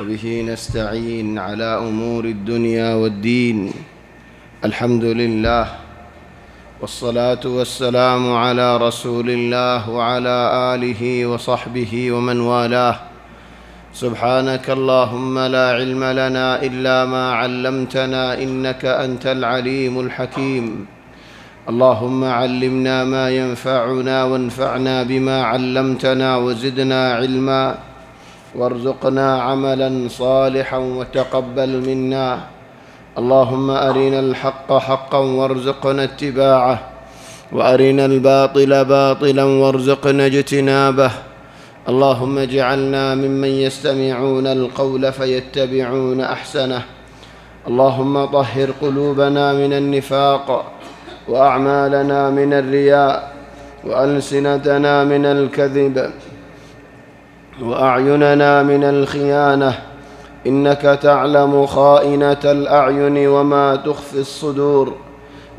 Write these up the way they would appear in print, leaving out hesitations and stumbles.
وبه نستعين على أمور الدنيا والدين. الحمد لله والصلاة والسلام على رسول الله وعلى آله وصحبه ومن والاه. سبحانك اللهم لا علم لنا إلا ما علمتنا إنك أنت العليم الحكيم. اللهم علمنا ما ينفعنا وانفعنا بما علمتنا وزدنا علما وارزقنا عملا صالحا وتقبل منا. اللهم أرنا الحق حقا وارزقنا اتباعه وأرنا الباطل باطلا وارزقنا اجتنابه. اللهم اجعلنا ممن يستمعون القول فيتبعون أحسنه. اللهم طهر قلوبنا من النفاق وأعمالنا من الرياء وألسنتنا من الكذب وأعيننا من الخيانة، إنك تعلم خائنة الأعين وما تخفي الصدور،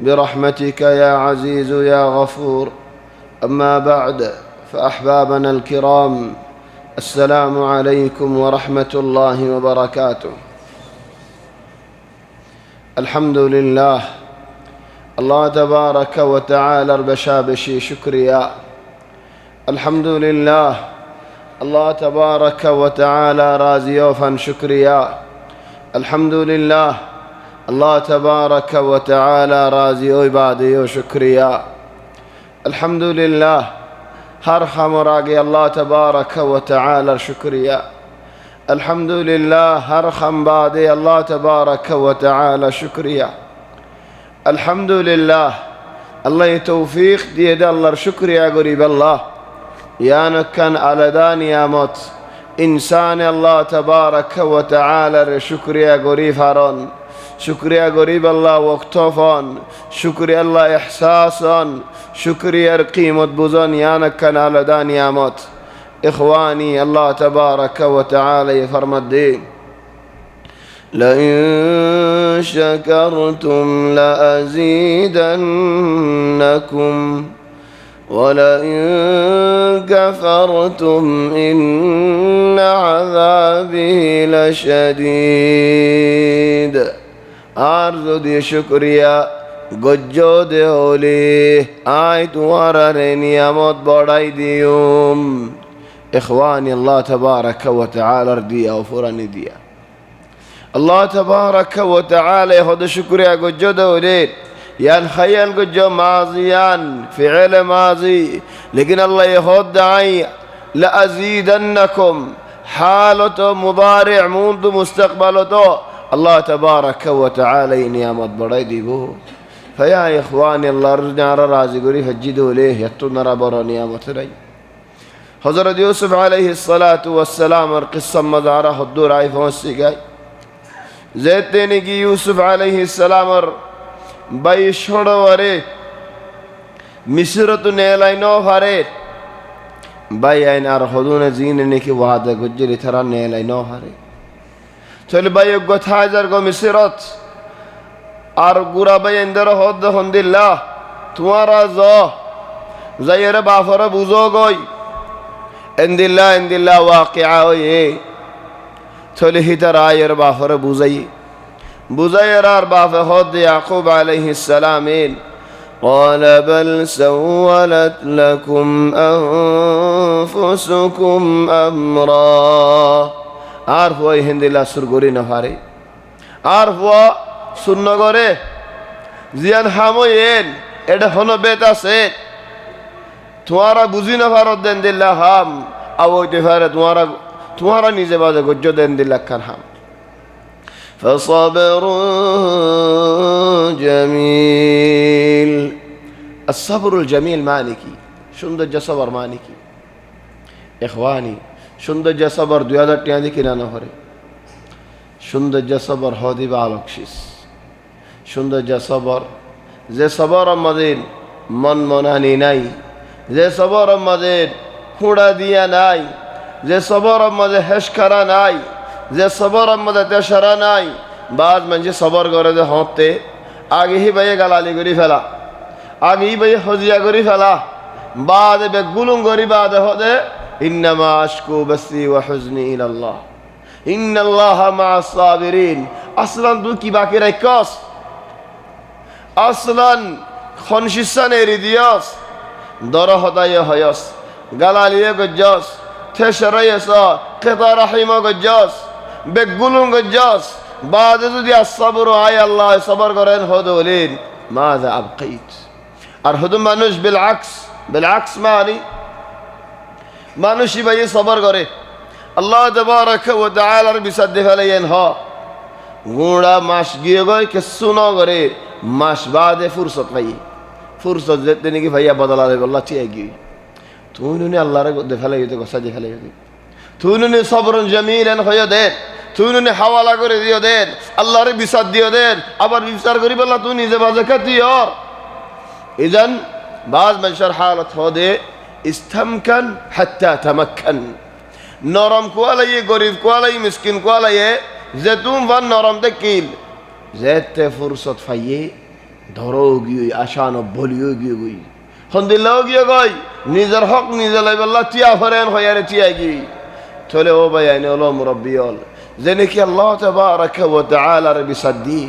برحمتك يا عزيز يا غفور. أما بعد، فأحبابنا الكرام، السلام عليكم ورحمة الله وبركاته. الحمد لله، الله تبارك وتعالى بشابشي شكريا. الحمد لله، الله تبارك وتعالى رازيوفا شكريا. الحمد لله، الله تبارك وتعالى رازيو عباديو شكريا. الحمد لله، هرخم راقي الله تبارك وتعالى شكريا. الحمد لله، هرخم بادي الله تبارك وتعالى شكريا. الحمد لله، الله توفيق ديد الله شكريا قريب الله يانك كان على داني موت إنسان الله تبارك وتعالى شكريا قريب هارون، شكريا قريب الله وقتوفون، شكريا الله إحساسون، شكريا قيمة بوزون يانك كان على داني موت. إخواني، الله تبارك وتعالى يفرم الدين: لئن شكرتم لأزيدنكم ولئن كفرتم إن عذابي لشديد. أرزو دي شكريا گجو دے ہولی آئی توارا نعمت بڑائی دیوم. إخواني، الله تبارك وتعالى رديا وفرني ديا. الله تبارك وتعالى يهود شكريا گجو دے ہولی يان خيال گجو ماضيان فعل ماضي، لكن الله يهود دعي لأزيدنكم حالته مضارع منذ مستقبلته. الله تبارك وتعالى نعمت بڑائی دیبو. فيا إخواني، الله رجع رازي قري فجدوا ليه يتون ربر نعمت رأي. حضرت يوسف عليه الصلاة والسلام القصة مدارة الدور عاي فوسيقاي زيتني کی يوسف عليه السلام باي شوڑا ورے مصرت نیلائنو فارے باي آئین ارخدون زیننی کی وعدہ گجری ترا نیلائنو فارے چل باي اگت حاجر کو مصرت আর গুড়া বাই এন্দর হদ হন্দিল্লাহ তোমারা যাইরে বাফরে বুঝো গই এন্দিল্লাহ এন্দিল্লাহ ওয়াকিআ ওয়ে চলে হিতার আয়ের বাফরে বুঝাইয়ের আর বাফে হদ ইয়াকুব আলাইহিস সালামিন قال بل سولت لكم أنفسكم أمرا عارف وي هندلا سرغوري نفاري عارف وا শূন্য করে জিয়ান হাময়েন এটা হলো বেত আছে তোমারা বুঝি না ভারত দেন দিল্লা হাম আওইতে ফারে তোমারা নিজে বাজে গজ্জ দেন দিল্লা খান হাম فصبر جميل. الصبر الجميل مالكي সুন্দর যে সবর মানিকি। ইখওয়ানি, সুন্দর যে সবর 2000 টাকা দিয়ে কিনা না হরে। সুন্দর যে সবর হদি বালকশিস সুন্দর যে সবর, যে সবর আমাদের মন মনানি নাই, যে সবর আমাদের খুঁড়া দিয়া নাই, যে সবর আমাদের হেসখারা নাই, যে সবর আমাদের তেসারা নাই। বাদ মানে সবর করে যে হতে আগে হি ভাইয়ে গালালি করি ফেলা, আগে হি ভাইয়ে হজিয়া করি ফেলা, বাদ বেগুলুম করি বাদ হদে ইন্নামা আশকু বাসি ওয়া হুজনি ইলাল্লাহ। ইন্নাল্লাহা মা'আস সাবিরিন। আসলান তুই কি বাকি রাখছস? আসলান খনশিসান এরি দিয়স, দর হদায় হয়স, গালালিয়ে গজ্জস, থেসরাইস, কেতা রাহিম গজ্জস, বেগুলুন গজ্জস, বাদে যদি আসসাবর আয় আল্লাহ সবর করেন হদলিন মাযা আবকাইত। আর হদু মানুষ বিলআকস মানে মানুষই ভাই সবর করে। আল্লাহ তাবারাকা ওয়া তাআলার বিসাদে ফেলাইয়েন গুড়া মাস গিয়ে গয় কিছু ন করে মাস বাদে ফুরসত পাই, ফুরসত যেতে নাকি ভাইয়া বদলা দেবে আল্লাহ চিয়ে গিয়ে তুই নুনি আল্লাহরে দে ফেলাই হইতে গোসা দিয়ে ফেলাই হইতে তুই নুনি সবরন জমিলেন হয়ে দেন, তুই নুনি হাওয়ালা করে দিও দেন, আল্লাহরে বিচার দিও দেন, আবার বিচার করি বললা তুই নিজে বাজে খাতি ওর ইজান বাজ মানুষের হালত হদে ইস্তামকান হাত্তা তামাক্কান। নরম কোয়ালাইয়ে গরিব কোয়ালাই মিসকিন কোয়ালাইয়ে যে তুম ভান নরম দেখিল যেতে ফুরসত ফাইয়ে ধরো গিয়ে আশানো বলিও গিয়ে গই হন্দিল্লাও গিয়ে গই নিজের হক নিজে লাই বললা টিয়া ফরেন হয়ারে টিয়া গিয়ে চলে ও ভাই আইনে হলো মুরব্বিয়ল যে নাকি আল্লাহ তাবারাকা ওয়া তাআলার বিসাদ্দি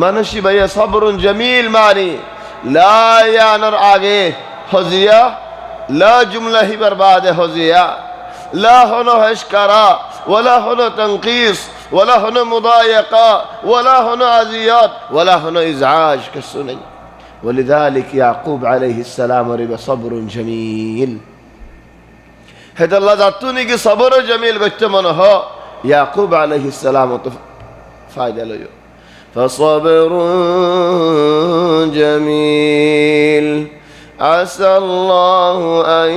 মানুষই ভাইয়া সবরুন জামিল মানে লা ইয়ানার আগে হজিয়া লা জুমলা হি বরবাদ হজিয়া লা হনো হশকারা ওয়ালা হনো তনকিস ولا هنا مضايقة ولا هنا أذيات ولا هنا إزعاج كالسنن. ولذلك يعقوب عليه السلام ربا صبر جميل. هذا الله ذاتوني كي صبر جميل قلتمنه يعقوب عليه السلام فايدة له فصبر جميل عسى الله أن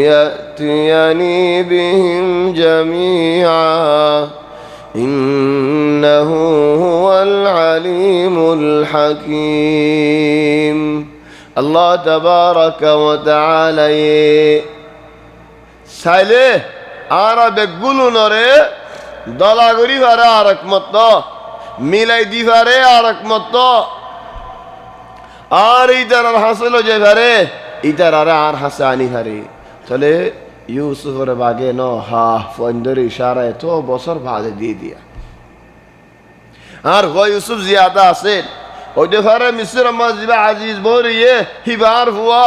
يأتيني بهم جميعا إنه هو العليم الحكيم. الله تبارك وتعالى سايله آرا بقولوا نرى دلاغري فارا آرك مطا মিলাই দি পারে আর একমত আর ইটার আর হাসিল যে পারে ইটার আর হাসে আনি পারে চলে ইউসুফের বাগে ন হা ফন্দর ইশারায় তো বছর ভাগে দিয়ে দিয়া আর হয় ইউসুফ জিয়াদা আছে ওইটা পারে মিসর মাজিবা আজিজ বরিয়ে হিবার হুয়া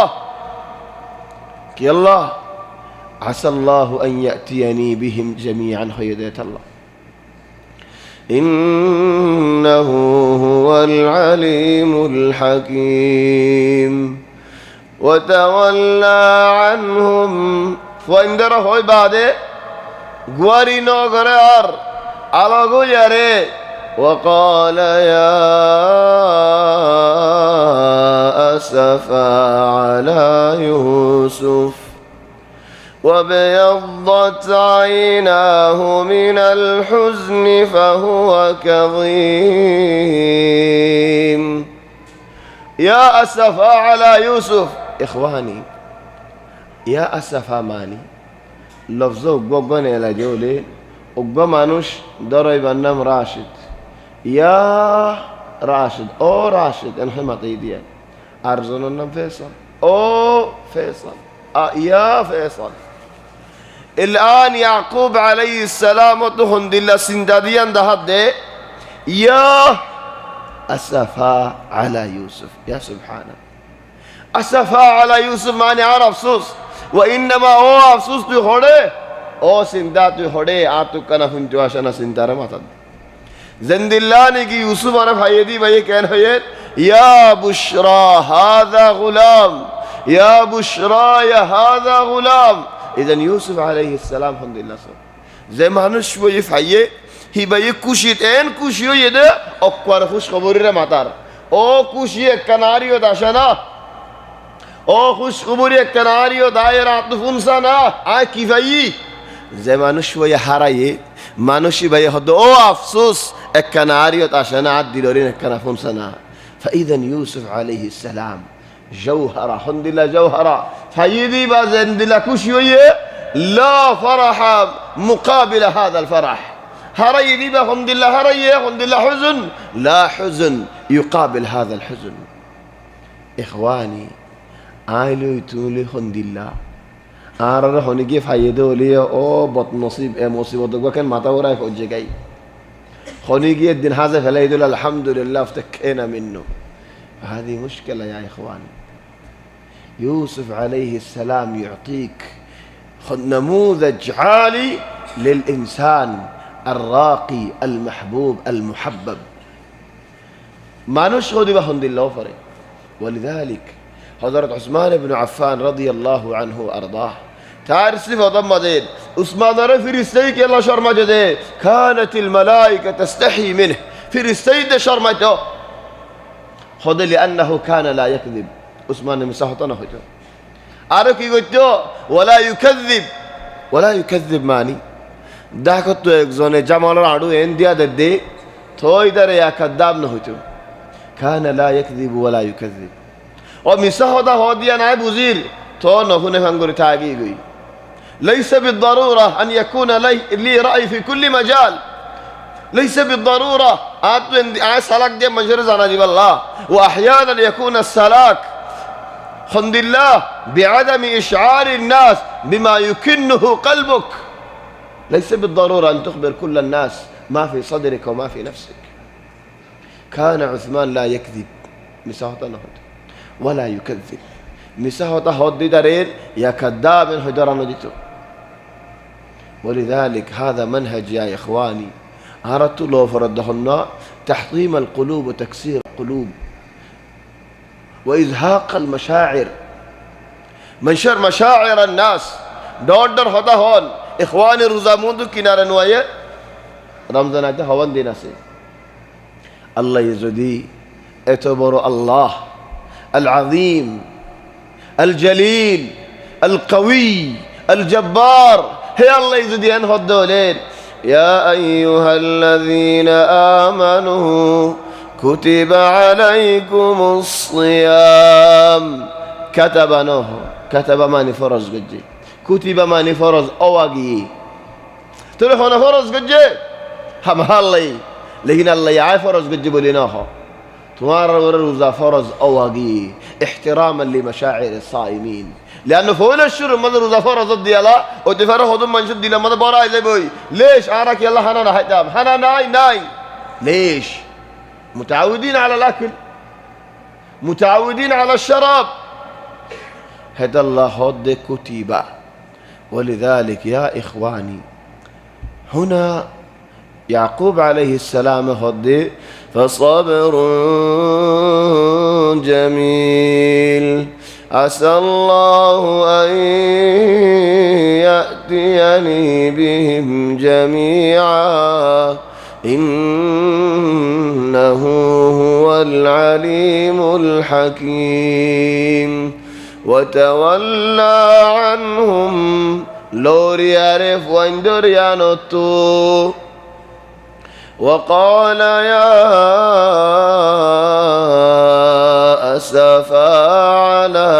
কি আল্লাহ আসাল্লাহু আন ইয়াতিয়ানি বিহিম জামিআন হায়াদাত আল্লাহ إنه هو العليم الحكيم وتولى عنهم فإندر هوي بعد غواري نوغرار على غيره وقال يا أسفا على يوسف وابيضت عيناه من الحزن فهو كظيم يا أسفا على يوسف إخواني يا أسفا ماني لفظه أقبان إلى جولي أقبان مانوش دري بنام راشد يا راشد أو راشد انحما طيديا أرزون النم فيصل أو فيصل يا فيصل الآن يعقوب عليه السلام وتهند الله سنداديا دهد يا أسفا على يوسف يا سبحانه أسفا على يوسف ماني عار أفسوس وإنما هو أفسوس تهده أو سندات تهده آتو كنا فنجو عشان سندار ما تد زند الله نيجي يوسف أنا فايدي باي كان هيد يا بشرى هذا غلام يا بشرى يا هذا غلام إذن يوسف عليه السلام الحمد لله زي ما هنشوف يفعيه هي باي كوشيت إن كوشيو يده أكبر خوش خبري رماتار أو كوشيه كناريو داشنا أو خوش خبري كناريو دايرة تفونسانا كيفاي زي ما هنشوف يحرايه مانوشي باي هذا أو أفسوس الكناريو داشنا عدلورين الكنافونسانا. فإذا يوسف عليه السلام جوهرة الحمد لله جوهرة فيدي بازن دلا كوشيوية لا فرح مقابل هذا الفرح هريدي الحمد لله هريه الحمد لله حزن لا حزن يقابل هذا الحزن. إخواني آيلو يتولي الحمد لله আর হনি গিয়ে ফাইয়ে দলিয়ে ও বদনসিব এ মুসিবত কেন মাথা ওরা হজ্জে গাই হনি গিয়ে দিন হাজে ফেলাই দিল আলহামদুলিল্লাহ افتكينا منه. هذه مشكلة يا إخوان. يوسف عليه السلام يعطيك نموذج عالي للإنسان الراقي المحبوب المحبب. মানুষ خذ بحمد الله وفره. ولذلك حضرت عثمان بن عفان رضي الله عنه وأرضاه تعرف وضمدين عثمان فرستيك يلا شرمجده كانت الملائكة تستحي منه فرستيد شرمجده خذ لأنه كان لا يكذب. عثمان مسحطنا هجو أرك يقول ولا يكذب ماني داكت يكزون جمال العدو انديا ددي توي در يا كذاب نهجو كان لا يكذب ولا يكذب ومسحطا هوديا نائب وزير تو نهون فانغور تاغي گوي ليس بالضرورة أن يكون لي رأي في كل مجال. ليس بالضرورة سلاك دي مجرى زناجب الله. وأحيانا يكون السلاك حمد الله بعدم إشعار الناس بما يكنه قلبك. ليس بالضرورة أن تخبر كل الناس ما في صدرك وما في نفسك. كان عثمان لا يكذب مساحة نهد ولا يكذب مساحة هد دارين يا كذاب هدر نجته. ولذلك هذا منهج يا إخواني أردت له فردهن تحطيم القلوب وتكسير القلوب وإزهاق المشاعر منشر مشاعر الناس دور هذا هون إخواني رزامون كنار نوايا رمضان هذا هون دينا سي الله يزدي اعتبر الله العظيم الجليل القوي الجبار هي الله يزدي أنه الدولين يا أيها الذين آمنوا كتب عليكم الصيام كتب نوه كتب ماني فرز قجي كتب ماني فرز أواقي تلفون فرز قجي هم هالي لكن الله يعي فرز قجي بليناه تمار روزا فرز أواقي احتراما لمشاعر الصائمين لأنه فول الشر ماذا روزا فرز الديالا ودفره هدوم منشد ديلا ماذا برا إذا بوي ليش عارك يلا حنا نحتام حنا ناي ليش متعودين على الأكل متعودين على الشراب هذا الله هد كتيبة. ولذلك يا إخواني هنا يعقوب عليه السلام هد فصبر جميل عسى الله أن يأتيني بهم جميعا إنه هو العليم الحكيم. وتولى عنهم لور يعرف ويندر يانوتو وقال يا أسفا على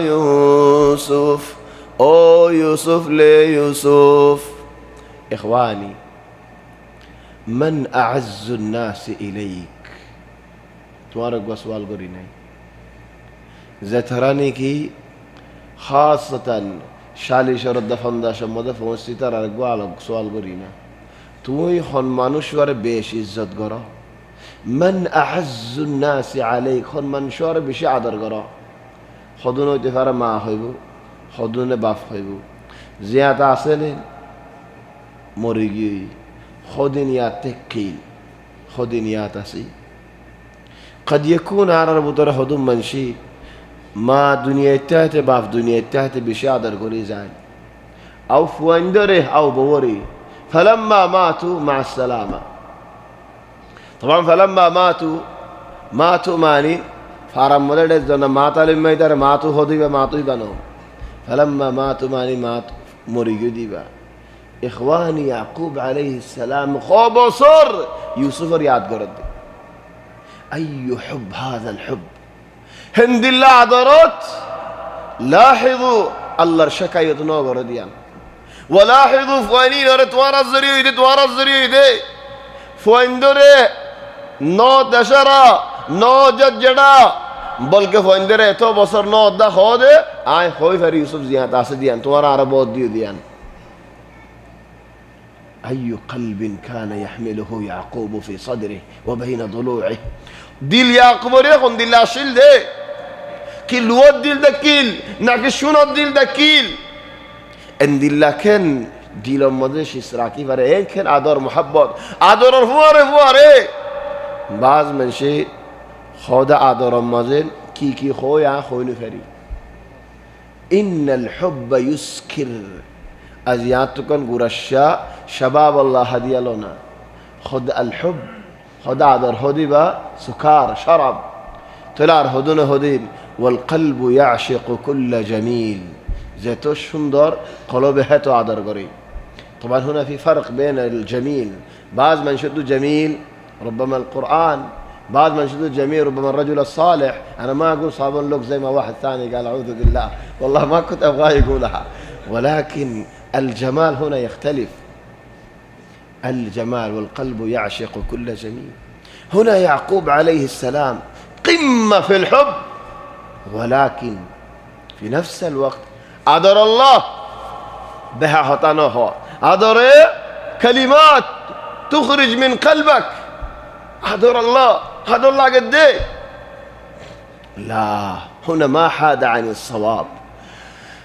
يوسف أو يوسف ليوسف. إخواني من أعز الناس إليك توارق وسوال قريني زتراني كي خاصة شالي شرد فندا شمد فونستر أرقوال سوال قرينا توي خن مانوشور بيش عزت قرا من أعز الناس عليك خن مانوشور بيش عدر قرا خدونه تفر ما خيبو خدونه باف خيبو زيادة عسلين مريجي خدين يا تكيل خدين يا تسي قد يكون على ربطر خدوم منشي ما دنيا تحت باف دنيا تحت بيش عدر قري زين أو فوندره أو بوري فلما ماتوا مع السلامة. طبعا فلما ماتوا ماني فارم مدرس دنا ماتا لما يدار ماتوا خدي وماتوا يبانو فلما ماتوا ماني ماتوا مريجو ديبا. إخواني يعقوب عليه السلام خبصر يوسف رياض قرد أي حب هذا الحب هند الله عذرت لاحظوا الله رشكا يتنو قرديان ولاحظوا فوانين توارا الزريو دي فواندره نو دشرا نو ججڑا بلکہ فواندره تو بصر نو دا خود আয় হই ফেরি ইউসুফ জিয়াত আছে দিয়ান তোমার আরো বহুত দিয়ে দিয়ান أي قلب كان يحمله يعقوب في صدره وبين ضلوعه দিল ইয়াকুবের এখন দিল আসিল দে কি লুয়ার দিল দা কিল নাকি শুনার দিল দা কিল এন দিল্লা খেন দিলর মধ্যে শিসরাকি পারে এ খেন আদর মোহাব্বত আদরের ফুয়ারে বাজ মানুষে খোদা আদরের মধ্যে কি খোয়া খোয়নি ফেরি ইন্নাল হুব্বা ইউসকির আজ ইয়াতুকান গুরাশা শাবাব আল্লাহ হাদিয়ালনা খোদা আল হুব খোদা আদর হদিবা সুকার শরাব তলার হদুন হদিন ওয়াল কলবু ইয়াশিকু কুল্লা জামিল যেত সুন্দর কলবে হেত আদর করে طبعا هنا في فرق بين الجميل بعض من شدوا جميل ربما القرآن بعض من شدوا جميل ربما الرجل الصالح أنا ما أقول صابون لوك زي ما واحد ثاني قال أعوذ بالله والله ما كنت أبغى يقولها ولكن الجمال هنا يختلف الجمال والقلب يعشق كل جميل هنا يعقوب عليه السلام قمة في الحب ولكن في نفس الوقت أدر الله بها هطانه أدر كلمات تخرج من قلبك أدر الله قد ايه لا هنا ما حاد عن الصواب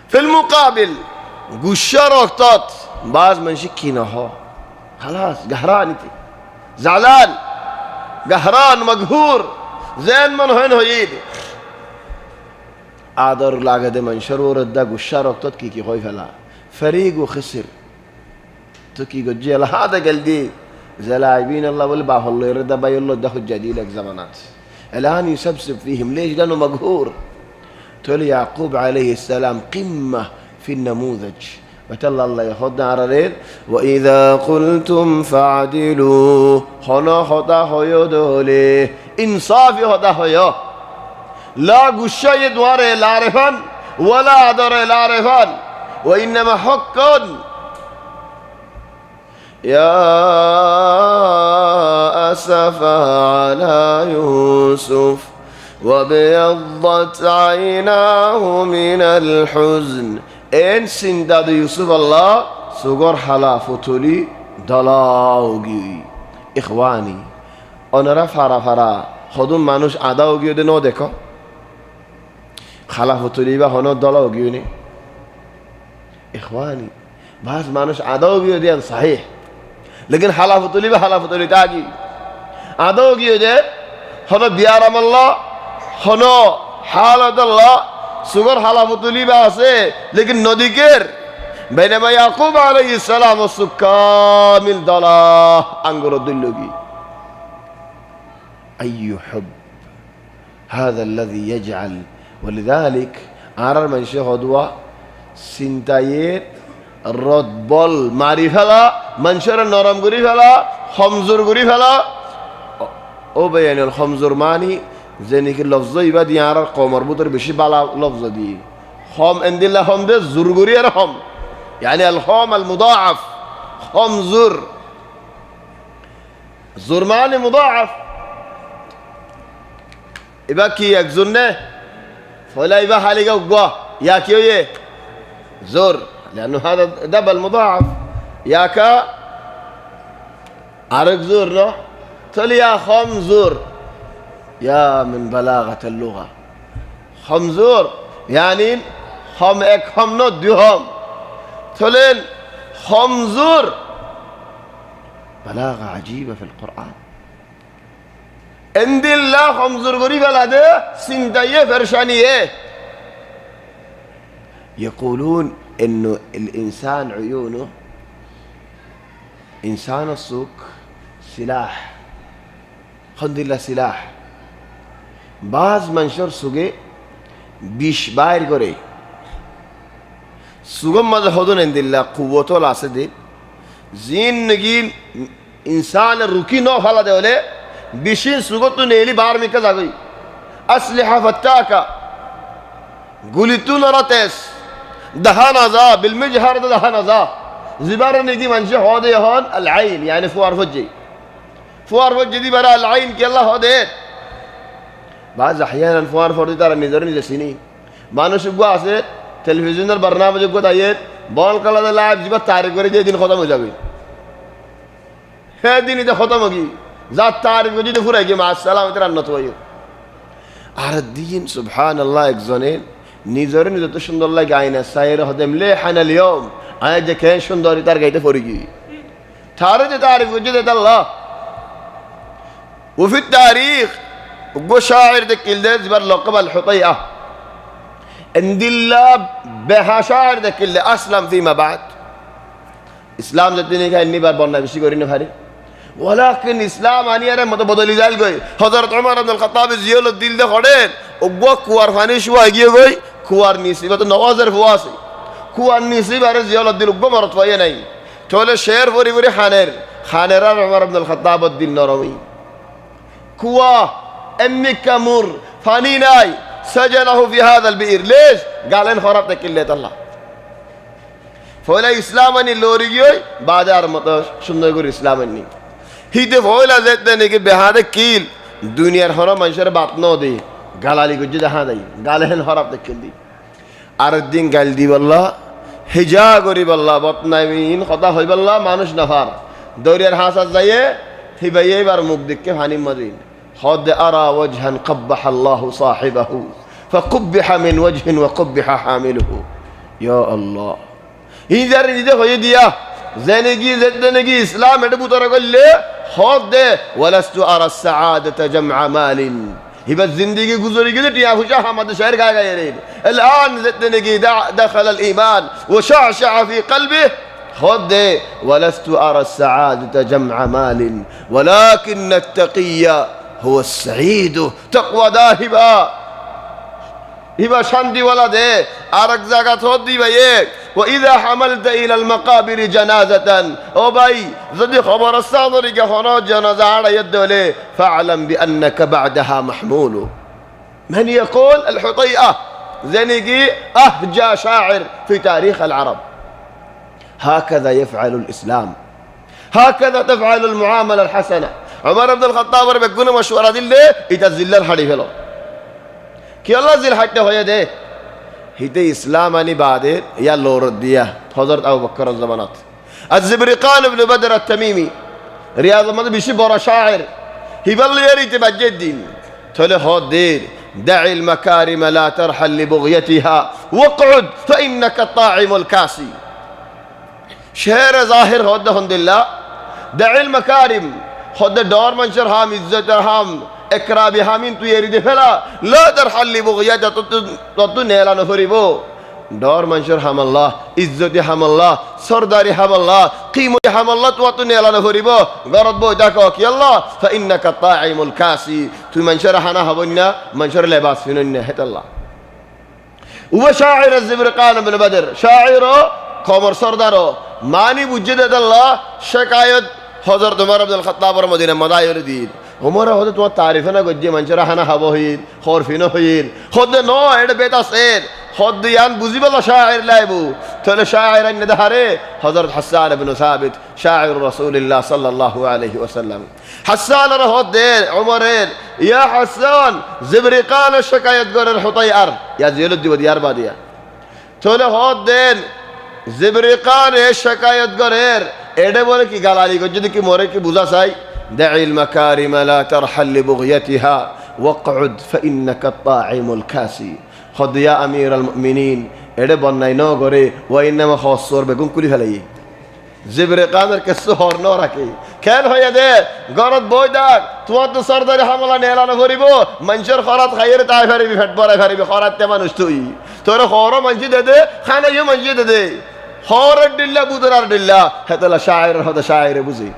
في المقابل قشار وقتات بعض من شكينا هو خلاص قهران انت زعلان قهران مقهور زين من هين هيدي آدر لاغد من شرور الدا قشار وقتات كي خوي فلا فريق وخسر تكي قد جيلا هذا قلدي زلاعبين الله والبعض الله يرد باي الله ده الجديد لك زمانات الآن يسبسب فيهم ليش لأنه مقهور تقول يعقوب عليه السلام قمة في النموذج وتلا الله ياخذنا على ريل وإذا قلتم فاعدلوا هنا خطا هيو دولي إنصافي خطا هيو لا قشة يدوار العرفان ولا عدر العرفان وإنما حقا يا أسفا على يوسف وابيضت عيناه من الحزن إن سنداد يوسف الله سجر حلا فتولي دلاوجي إخواني أنا رفرا خدوم مانوش عداوجي ده نودكا خلا فتولي به هنا دلاوجيني إخواني بعض مانوش عداوجي ده صحيح لكن حلا فتولي تاجي عداوجي ده هنا بيارم الله هنا حالة الله سجر حلا فتولي باسه لكن نوديكر بينما يعقوب عليه السلام كامل ضلاه أنقر الدلوجي أي حب هذا الذي يجعل ولذلك عرر من شيخ هدوة سنتايت الرد بول معرفة لا منشر النورم قريفة لا خمزور قريفة لا أو بيان الخمزور ماني زينك اللفظة يبدي عرر قوم مربوطر بشي بالا لفظة دي خم عند الله خم ده زور قريه رحم يعني الخام المضاعف خم زر زر معنى مضاعف يبقى كي يكزرنه فلا يبقى حالي قوة يا كيوية زر لأنه هذا دبل مضاعف ياكا عرق زر نو تقول يا خم زر يا من بلاغة اللغة خم زر يعني خم اك خم نو ديهم تقولين خمزور بلاغة عجيبة في القرآن عند الله خمزور قريبا لده سندية فرشانية يقولون إنه الإنسان عيونه إنسان السوق سلاح خند الله سلاح بعض منشر سوقه بيش باير قري سوغم ماذا خدون عند الله قوته العسد زين نجين إنسان الركي نو خلا ده وله بيشين سوغتو نيلي بار ميكا زاغي أسلحة فتاكا قولتو نراتس دهانا زا بالمجهر دهانا زا زبارة نجي منشي هذا يهان العين يعني فوار فجي دي برا العين كي الله هذا بعض أحيانا فوار فجي ترى نظرني لسنين মানুষ আছে টেলিভিশনের বর্ণামযোগ্য তাইয়ে বল কালাদে লাইভ যা তারিখ করে যে দিন খতম হয়ে যাবে হ্যাঁ দিন এটা খতম হবি যা তারিখ যদি ফুরাই গিয়ে আসসালাম এটা রান্না তো আর দিন সুবহানাল্লাহ একজনের নিজের যত সুন্দর লাগে আইনা সাইর হদেমলে হানালিয়ম আয় যে কে সুন্দর তার গাইতে পড়ি গিয়ে ঠারে যে তারিখ বুঝে দেয় আল্লাহ وفي التاريخ وقو شاعر ذاك اللي زبر لقب الحطيئة عند الله بها شاعر ذاك اللي أسلم فيما بعد إسلام ذاتني كان نبار بنا بشي قرينا فاري ولكن إسلام أني أنا متبادل زال قوي حضرت عمر بن الخطاب زيول الدين ده خدين وقو كوار فاني شو أجيه قوي كوار نيسي بتو نوازر فواسي كوار نيسي بارز زيول الدين وقو مرت فايه ناي تولى شعر فوري فوري خانر عمر بن الخطاب الدين نروي كوا أمي كمر فاني ناي سجله في هذا البئر ليش؟ قال إن خربت كلية الله فولا إسلامني لوريجي بعد أرمطة شنو يقول إسلامني هيدا فولا زتني كي بهذا كيل دنيا الحرام منشر باتنو دي قال علي كجدا هذا قال إن خربت كلية أردين قال دي والله هجا قريب الله بطنا مين خطأ هاي بالله مانوش نفار دوري الحاسة زيه هبيه بار مقدك هاني مدين قد أرى وجها قبح الله صاحبه فقبح من وجه وقبح حامله يا الله إذا هو يديا زنجي زدنجي إسلام أدبو ترقل لي خد ولست أرى السعادة جمع مال هبة الزندگي گزاري كده يا فشا حمد شاعر قاعد يريد الآن زدنجي دخل الإيمان وشعشع في قلبه خد ولست أرى السعادة جمع مال ولكن التقي هو السعيد تقوى داهبا هبا شاندي ولا ده أرق زكاة هدي بيه وإذا حملت إلى المقابر جنازة أو باي زدي خبر الصادر كهنا جنازة على يده فاعلم بأنك بعدها محمول من يقول الحطيئة زنيقي أهجى شاعر في تاريخ العرب هكذا يفعل الإسلام هكذا تفعل المعاملة الحسنة عمر بن الخطاب بيقول مشورة دي يتزل الحديث له كي الله زل حتى هو يده هيدا إسلام أني بعد يا لورد ديا حضرت أبو بكر الزمانات الزبرقان بن بدر التميمي رياض ما بيشي برا شاعر هيبل يري تبجد الدين تله هاد دير دع المكارم لا ترحل لبغيتها واقعد فإنك الطاعم الكاسي شهر ظاهر هاد الحمد لله دع المكارم خد دور منشر هام عزت هام اكرابي هامين تو يريد فلا لا ترحل لبغيتها تطو نيلا نفريبو دور منشر هم الله عزت هم الله سرداري هم الله قيمة هم الله تو نيلا نفريبو غرض بو داكوك يلا فإنك الطاعم الكاسي تو منشر حنا هبنا منشر لباس فينا هت الله وشاعر الزبرقان بن بدر شاعره قمر سردارو ماني بوجد الله شكايت حضرت عمر بن الخطاب مدينة مداير دين عمر هذا تو تعرفنا قد منشرة هنا هبوهين خورفينه هين خد نو هذا بيت أسير خد يان بوزي بالله شاعر لايبو تلا شاعر إن دهره حضرت حسان بن ثابت شاعر رسول الله صلى الله عليه وسلم حسان رهود عمر يا حسان زبرقان الشكاية قر الحطيئر يا زيل الدي وديار بادية تلا هود زبرقان الشكاية قرر এডে বলে কি গালালি গো যদি কি মরে কি বুঝা চাই দাইল মাকারিম লা তারহাল লিবগিয়াতিহা ওয়াকউদ ফাইন্নাকা আত-তাঈমুল কাসি খদ ইয়া আমিরুল মুমিনিন এডে বন্নাই ন করে ওয়াইনামা খাসসুর বেগুন কুলি ফেলাই জিবরিকানের কিসু হর ন রাখে কেন হইয়া দে গরদ বই দাগ তোমার তো সরদারি হামলা নেলানো করিব মানুষের খরাত খাইরে তাই ফারিবি ফেট বড়াই ফারিবি খরাত তে মানুষ তুই তোর খর মানজি দে দে খানাইও মানজি দে দে خور الدلة بودر الدلة هذا شاعر هذا شاعر بوزي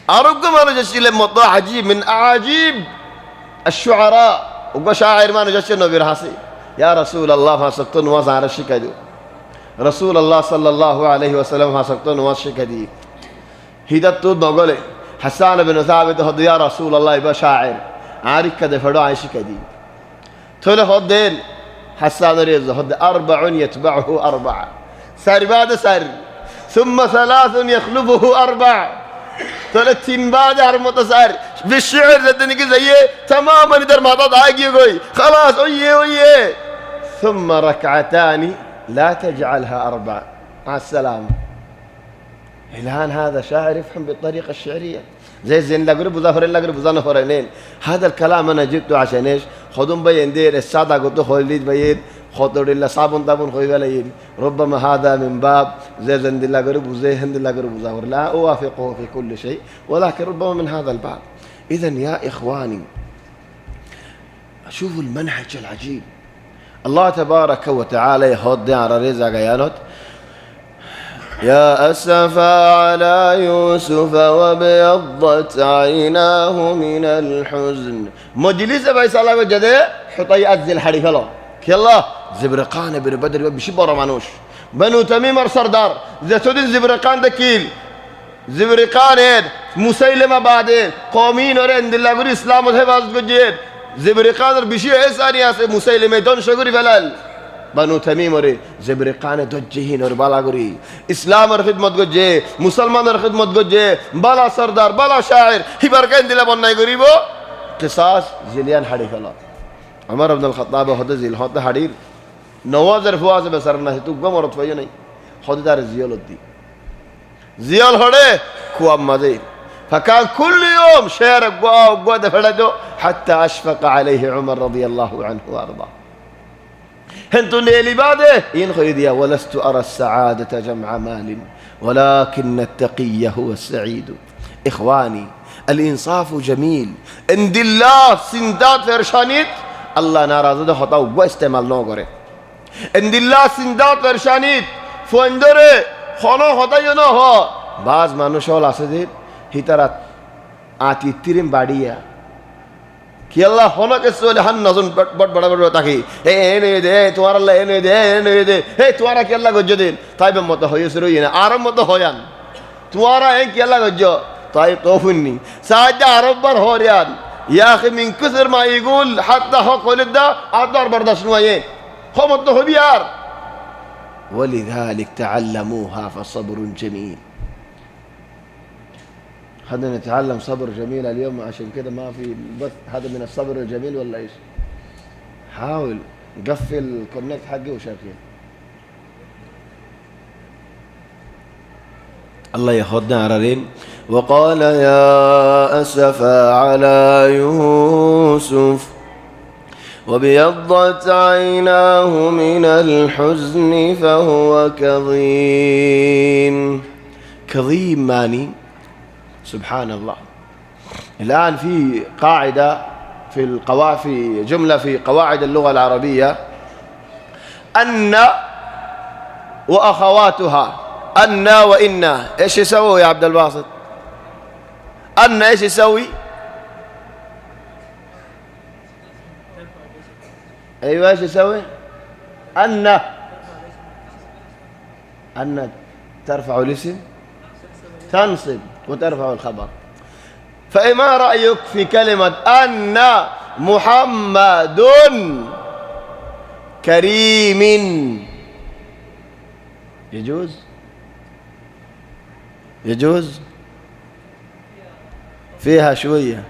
أرجو ما نجسي لمطلع عجيب من أعاجيب الشعراء وقا شاعر ما نجسي النبي رحسي يا رسول الله فاسقتون وزار الشكدو رسول الله صلى الله عليه وسلم فاسقتون وشكدي هيدتو نقوله حسان بن ثابت هذا يا رسول الله يبقى شاعر عارف كده فدو عايش كدي تقول هذين حسان ريزه هذا 4 يتبعه 4 سار بعد سار ثم 3 يخلفه 4 3 بعد 4 سار بالشعر زدني زي تماما در ما تضايق يقول خلاص ويه ثم ركعتان لا تجعلها أربع مع السلامة. الآن هذا شاعر يفهم بالطريقة الشعرية زي الزين لقرب وظهر لقرب وظن فرنين. هذا الكلام أنا جبته عشان إيش؟ خذون بين دير السادة قلت خليد بين خطر الله صابون طابون خوي بلاين. ربما هذا من باب زي زند الله قرب وزي هند الله قرب وظهر. لا أوافقه في كل شيء ولكن ربما من هذا الباب. إذن يا إخواني شوفوا المنهج العجيب. الله تبارك وتعالى يهود على رزق يانوت يا أسفا على يوسف وابيضت عيناه من الحزن. مجلس بيسالا وجده حطي أزل حريف الله كيالله زبرقان بن بدر بشي برا مانوش بنو تميم السردار زتودين زبرقان دكيل زبرقان مسيلمة بعدين قومين ورين دللا بر إسلام وحفاظ بجيد زبرقان بشي إساني آسي مسيلمة دون شغري فلال بنو تميم وري زبرقان دجهين ور بالا غري اسلام ور خدمت گجه مسلمان ور خدمت گجه بالا سردار بالا شاعر هبركن دل بناي غريبو قصاص زليان حديث الله عمر بن الخطاب هذا زيل هذا حدير نوازر فواز بسرنا تو گمرت فيا نہیں خود دار زيال دي زيال هره كوام مزي فكان كل يوم شعر غوا دفلدو حتى اشفق عليه عمر رضي الله عنه وارضاه. هنتو نيلي بعده ينخيديا ولست أرى السعادة جمع مال ولكن التقي هو السعيد. إخواني الإنصاف جميل عند الله سندات فرشانيت الله ناراض ده خطأ واستعمال نوغره عند الله سندات فرشانيت فوندره خانو خطأ ينو ها باز مانوشول آسديد هيترات آتي تيرين بادية कि अल्लाह होना किस वाले हन नज़ुन बड़ बड़ा बड़ा ताकि ए नहीं दे तुम्हारा अल्लाह ए नहीं दे ए नहीं दे ए तुम्हारा कि अल्लाह गुज्जो दे ताइब मत हो ये शुरू ही ना आरम मत हो यान तुम्हारा ए कि अल्लाह गुज्जो ताइब तोफुन्नी साजा आरब बर हो यान या अखी मिन कसर मा यقول حتى हो कोलिदा आदर बर्दाश्त नुआये हो मत हो भी यार ولذلك تعلموها فصبر جميل. هذا نتعلم صبر جميل اليوم عشان كده ما في بث. هذا من الصبر الجميل ولا ايش؟ حاول قفل الكونكت حقي وشغل. الله ياخذنا عرارين. وقال يا أسفا على يوسف وابيضت عيناه من الحزن فهو كظيم. كظيم ماني سبحان الله. الآن في قاعدة في جملة في قواعد اللغة العربية أن وأخواتها أن وإن إيش يسوي يا عبد الباسط؟ أن إيش يسوي؟ أيوة إيش يسوي؟ أن ترفع الاسم تنصب وترفع الخبر. فما رأيك في كلمة أن محمد كريم؟ يجوز؟ يجوز؟ فيها شوية.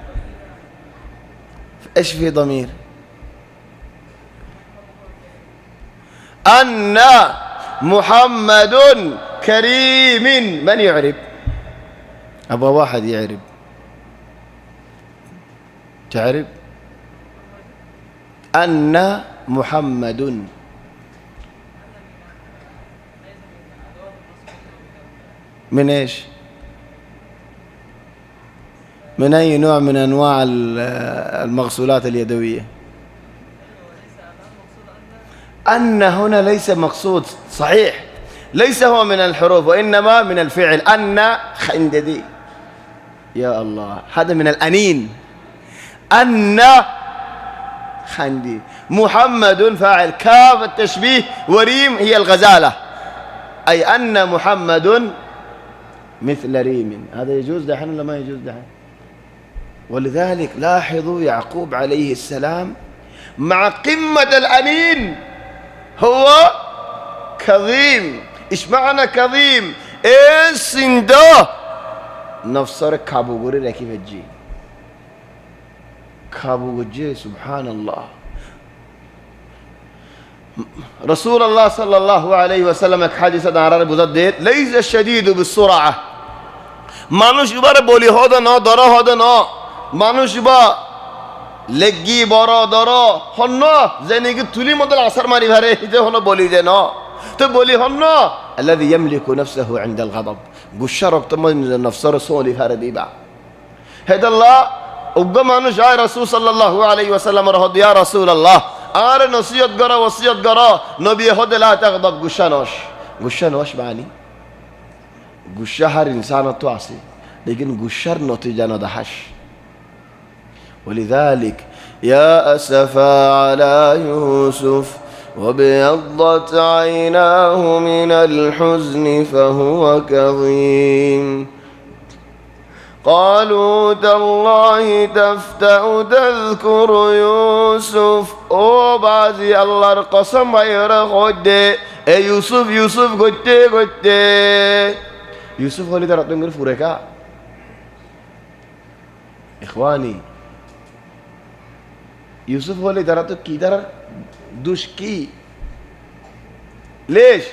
إيش في ضمير؟ أن محمد كريم. من يعرب؟ أبغى واحد يعرب. تعرف؟ أن محمد من إيش؟ من أي نوع من أنواع المغسولات اليدوية؟ أن هنا ليس مقصود صحيح، ليس هو من الحروف وإنما من الفعل. أن خنددي يا الله هذا من الأنين. أن خندي. محمد فاعل كاف التشبيه وريم هي الغزالة، أي أن محمد مثل ريم. هذا يجوز دحين ولا ما يجوز دحين؟ ولذلك لاحظوا يعقوب عليه السلام مع قمة الأنين هو كظيم. إيش معنى كظيم؟ إيش سنده نفسر كابوغوري لكي فجي খাবো গজ্জে সুবহানাল্লাহ। রাসূলুল্লাহ সাল্লাল্লাহু আলাইহি ওয়াসাল্লাম এক হাদিসে দাঁড়ার বুঝাত দে লাইসা শাদীদু বিসুরআহ, মানুষ এবারে বলি হদ ন দর হদ ন মানুষ বা লেগি বড় দর হন্ন যে নাকি তুলি মতো আসার মারি ভারে হিতে হলো বলি যে ন তো বলি হন্ন আল্লাযী ইয়ামলিকু নাফসাহু ইনদাল গাদাব, গুসা রক্ত নফসর সোলি ভারে দিবা হেদাল্লাহ উগ্র মানুষ আয় রাসূল সাল্লাল্লাহু আলাইহি ওয়াসাল্লাম রহদ ইয়া রাসূলুল্লাহ আর নসিহত করো ওসিয়ত করো নবী হদ লা তাগদাব, গুসা নশ বানি গুসা হার ইনসান তো আছে লেকিন গুসার নতিজা না দাহাস। ولذلك يا أسفا على يوسف وابيضت عيناه من الحزن فهو كظيم قالوا تالله تفتأ تذكر يوسف ও বাজি আল্লাহর কসম ভাইরা কইতে এ ইউসুফ ইউসুফ কইতে কইতে ইউসুফ হলি তার তুমি ফুরেকা ইখওয়ানি ইউসুফ হলি তারা তো কি তারা দুষ কি ليش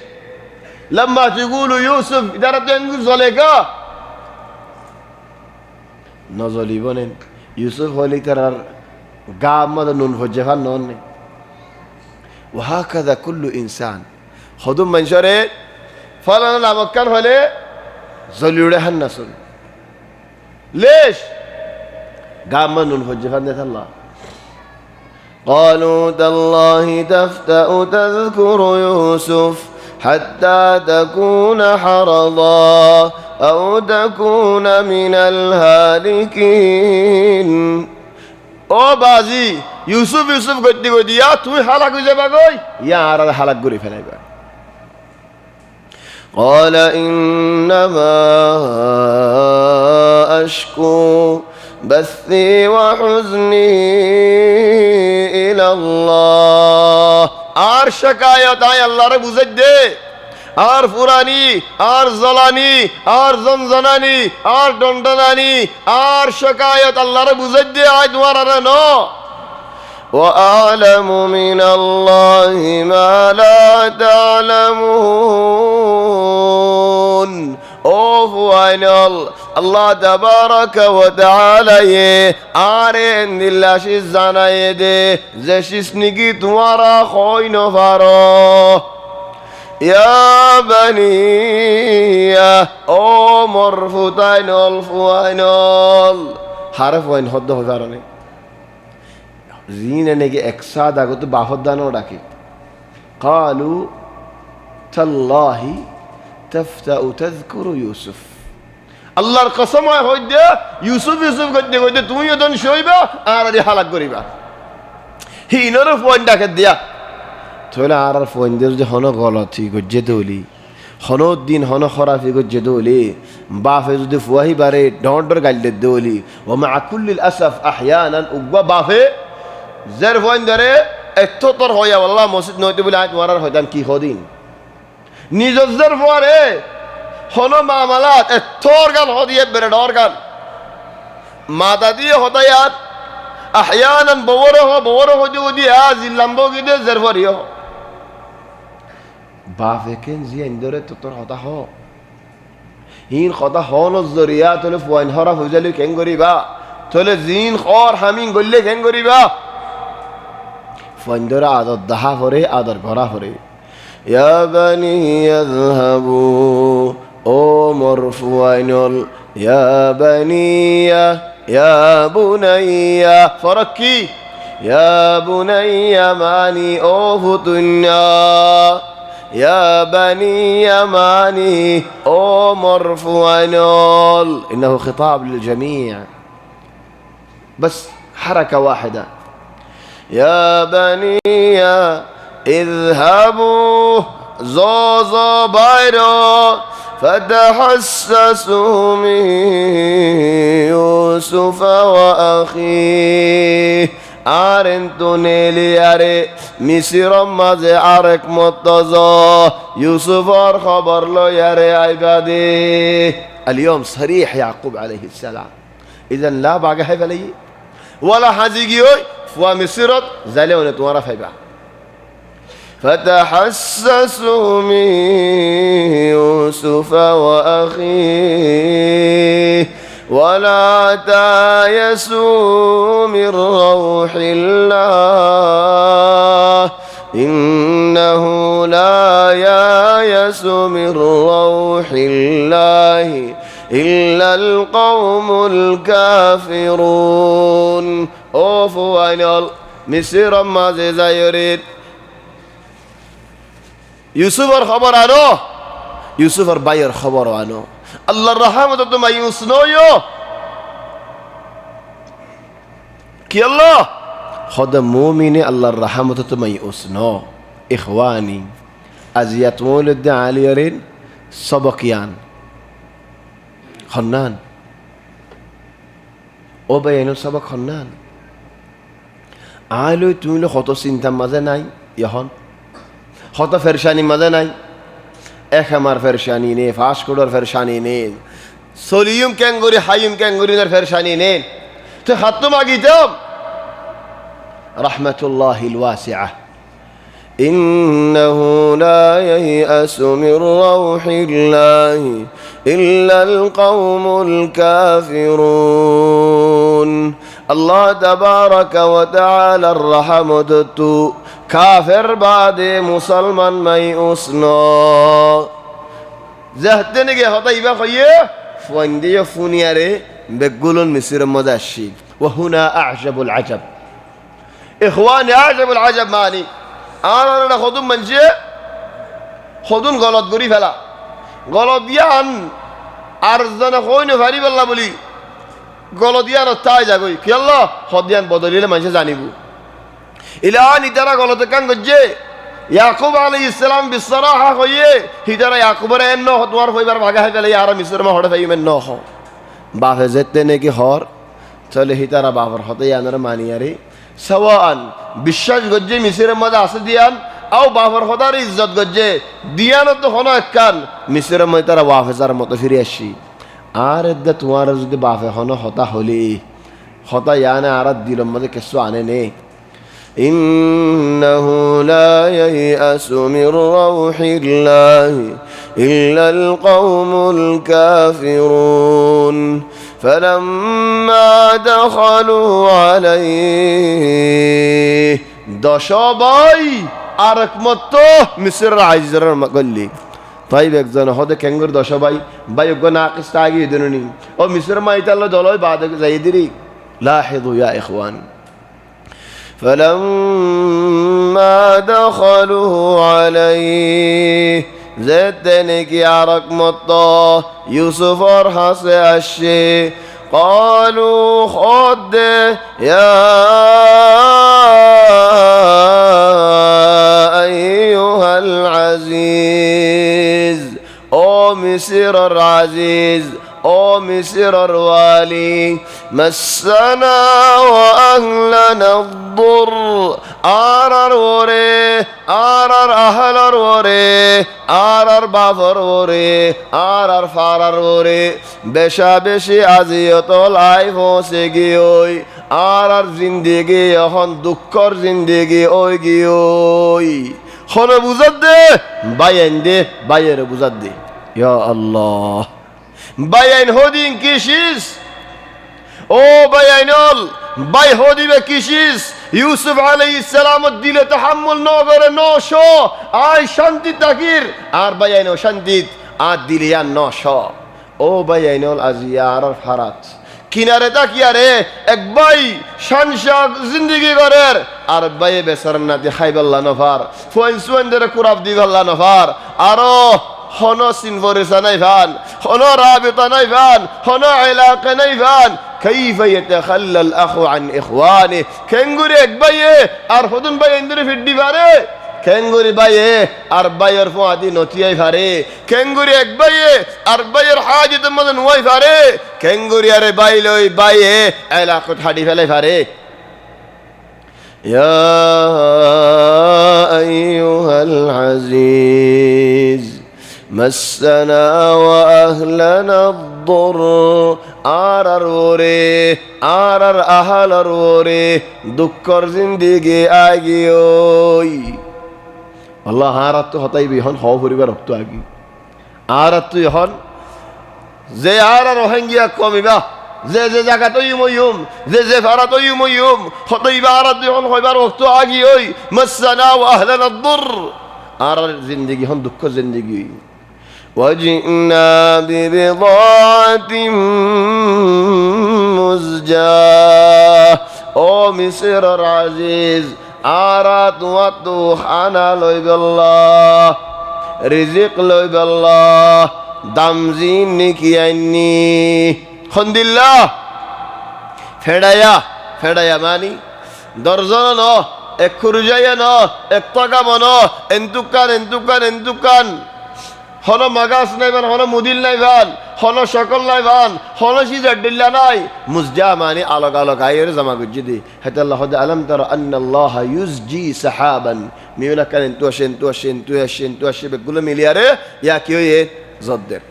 لما تقولوا يوسف তারা তো এঙ্গুর জ্বলেগা নজলি বলেন ইউসুফ হলি তার গা মদ নুন হজ্জাফান নন নে وهكذا كل انسان خدم منشره فلان مكان হলে জ্বলিউড়ে হান নাসুন ليش গা মদ নুন হজ্জাফান দে আল্লাহ قالوا تالله تفتأ تذكر يوسف حتى تكون حرضا أو تكون من الهالكين ও বাজি ইউসুফ ইউসুফ গদ্দি গদি ইয়া তুই হালাক হয়ে যাবা গই ইয়া আর হালাক করে ফেলাইবা। قال إنما أشكو بثي وحزني إلى الله আর শিকায়ত আয় আল্লাহর বুঝাই দে আর ফুরানি আর জলানি আর জনজনানি আর দণ্ডনানি আর শিকায়ত আল্লাহর বুঝাই দে আয় তোমার আর ন وأعلم من الله ما لا تعلمون ও ফাইনাল আল্লাহ তাবারাকা ওয়া তাআলা এ আরে দিল্লাশি জানায়ে দে যে শিসনিকি তোমারা কইন পারো ইয়া বানিয়া ও মরফুতাইনল ফুয়াইনল হারফ ওয়াইন হদ্দ হজারনে জিন এনেকে একসাথ আগত বাহদানো ডাকে قالوا تالله تفتأ تذكر يوسف আল্লাহর কসম হয় দে ইউসুফ ইউসুফ করতে করতে তুমি যখন শোইবা আর হালাক করিবা হিনর ফোন ডাকে দিয়া তাহলে আর ফোন দিয়ে যদি হন গলতি গজ্জে দলি হন দিন হন খরাফি গজ্জে দলি বাফে যদি ফুয়াহি বারে ডর গাল দে দলি ও মা কুল্লিল আসফ আহয়ানান উগবা বাফে জের ফোন ধরে এত তোর হইয়া আল্লাহ মসজিদ নইতে বলে আয় তোমার হয়তাম কি হদিন নিজের পরে হন মামালাত এথর গান হদিয়ে বেড়ে ডর গান মাতা দিয়ে হতায়াত আহয়ানান ববর হদি দিয়া জিল্লাম্ব গিদে জের পরিও বাফে কেন জি ইন্দরে তোর হতা হ হিন কথা হন জরিয়া তোলে ফুয়াইন হরা হইজালি কেন করিবা তোলে জিন খর হামিং গল্লে কেন করিবা ফুয়াইন্দরে আদর দাহা হরে আদর ঘরা হরে ইয়া বানি ইয়াযহাবু ও মরফুয়াইনুল ইয়া বানিয়া ইয়া বুনাইয়া ফরক কি ইয়া বুনাইয়া মানি ও ফুতুন্না ইয়া বানিয়া মানি ও মরফুয়াইনুল ইন্নাহু খিতাব লিল জামিع بس حركة واحدة يا بني اذهبوا زوزو بايرو فتحسسوا من يوسف وأخيه আরেন্তু নেলি আরে মিসির মাঝে আরেক মতজ ইউসুফর খবর লয়ারে আইবাদে اليوم صريح يعقوب عليه السلام إذا لا باقي هاي فلي ওয়ালা হাজি গিয়ে ফুয়া মিসরত যাইলে ওনে তোমারা ফাইবা فتحسسوا من يوسف وأخيه ولا تايسوا من روح الله إنه لا يايس من روح الله إلا القوم الكافرون أوفوا عن مصر ما يريد ইউসুফের খবর আনো ইউসুফের ভাইয়ের খবর আনো আল্লাহর রহমত তো মায়ুস নয়ো কি আল্লাহ খোদ মুমিনে আল্লাহর রহমত তো মায়ুস ন ইখওয়ানি আজিয়াত মৌলুদ আলিয়ারিন সবকিয়ান খন্নান ও বাইনো সবক খন্নান আলো তুমি কত চিন্তা মাঝে নাই ইহন কত ফেরশানি মাঝে নাই এক আমার ফেরশানি নে ফাঁস কোডর ফেরশানি নে সলিয়ম ক্যাঙ্গুরি হাইম ক্যাঙ্গুরিনের ফেরশানি নে তো হাত মাগিতাম রহমতুল্লাহিল ওয়াসিআহ إنه لا ييأس من روح الله إلا القوم الكافرون الله تبارك وتعالى الرحمة কাফের বাদে মুসলমান মাইউস ন যাহতে নাকি হতাইবা কইয়ে ফোন দিয়ে ফুনিয়ারে বেগুলন মিসির মজাশি وهنا اعجب العجب اخواني اعجب العجب মানি আনারা খদুম মানছে খদুন গলত করি ফেলা গলত দিয়ান আর জানা কইনো ভারি বল্লা বলি গলত দিয়ান তাই যাগই কি আল্লাহ হদিয়ান বদলিলে মানুষ জানিব ইলান ইতারা গলতে কান গজ্জে ইয়াকুব আলাইহিস সালাম বিসরাহা কইয়ে হিদারা ইয়াকুবের এন্ন তোমার কইবার ভাগা হে গেলে আর মিসর মা হড়ে ফাইমেন ন হ বাফে যেতে নাকি হর চলে হিতারা বাবার হতে আনার মানিয়ারে সওয়ান বিশ্বাস গজ্জে মিসরের মধ্যে আছে দিয়ান আও বাবার হদার ইজ্জত গজ্জে দিয়ান তো হনো এককান মিসরের মধ্যে তারা ওয়াফেজার মতো ফিরে আসি আর এদা তোমার যদি বাফে হনো হতা হলি হতা ইয়ানে আর দিলম মধ্যে কিছু আনে নেই إنه لا ييأس من روح الله إلا القوم الكافرون فلما دخلوا عليه دشاباي أركمت مصر عزيزر مقلي طيب একজন হদে কেঙ্গুর দশবাই ভাই ওগো নাকিস তাগি দিনুনি ও মিসর মা ইতাল্লা দলই বাদ যাইদিরি লাহিদু ইয়া ইখওয়ান فلما دخلوا عليه زدني كي عرق مطا يوسف ارحص الشي قالوا خد يا أيها العزيز او مصر العزيز او مصر الوالي مسنا وأهلنا الضر آرر وري آرر أهلر وري آرر بافر وري آرر فارر وري بشا بشي عزيط العيف وسيقيوي آرر زندگي يخون دكر زندگي اويقيوي خونه بوزد دي باين دي باير بوزد دي يا الله باين هودين كيشيس ও বায়াইনল বাই হদিবে কিসিস ইউসুফ আলাইহিস সালাম দিলে তাহাম্মুল ন করে 900 আই শান্তি তাকির আর বায়াইনো শান্তি আর দিলে আর 900 ও বায়াইনল আজিয়া আর ফারাত কিনারে তাকিয়ারে এক ভাই শানশা জিন্দেগি করের আর ভাই বেসরনা দি খাইবাল্লা নফার ফুয়াইন সুয়াইনদের কুরাব দিবাল্লা নফার আরো হনো সিনভরিসা নাই ভান হনো রাবিতা নাই ভান হনো ইলাকা নাই ভান كيف يتخلى الأخ عن إخوانه كنغوري اكبايه أرفضن بايه اندري في الدفاره كنغوري بايه أرباير فوادي نوتياي فاره كنغوري اكبايه أرباير حاجة مدن واي فاره كنغوري أربايلوي بايه علاقة حديثة لي فاره يا أيها العزيز مسنا وأهلنا الضر আর ওরে আর আহালার ওরে দুঃখর জিন্দিগি আগিওই আল্লাহ আর তো হতাইবি হন হও পরিবার রক্ত আগি আর তুই হন যে আর রোহিঙ্গিয়া কমিবা যে যে জায়গা তৈ মইম যে ফারা তৈ মইম হতাইবা আর তুই হন হইবার রক্ত আগি ওই মাসানা ওয়া আহলান আদ-দুর আর জিন্দিগি হন দুঃখ জিন্দিগি وجئنا ببضاعة مزجاة ও মিসরের আজিজ আরাত ওয়াতু খানা লইবাল্লাহ রিজিক লইবাল্লাহ দামজিন নিকি আইনি খন্দিল্লাহ ফেড়ায়া মানি দর্জন ন এক খুরুজাইয়া ন এক টাকা মন এন্তুকান হলো মাগাস নাইবান হলো মুদিল নাইবান হলো সকল নাইবান হলো সিজার ডিল্লা নাই মুজজা মানে আলোক আলোক আয়ের জামা গুজ্জি হাতে আল্লাহ আলম তারা আন্নাল্লাহ ইউজজি সাহাবান মিউলা কান তু আসেন বেগুলো মিলিয়ারে ইয়া কি হয়ে জদ্দের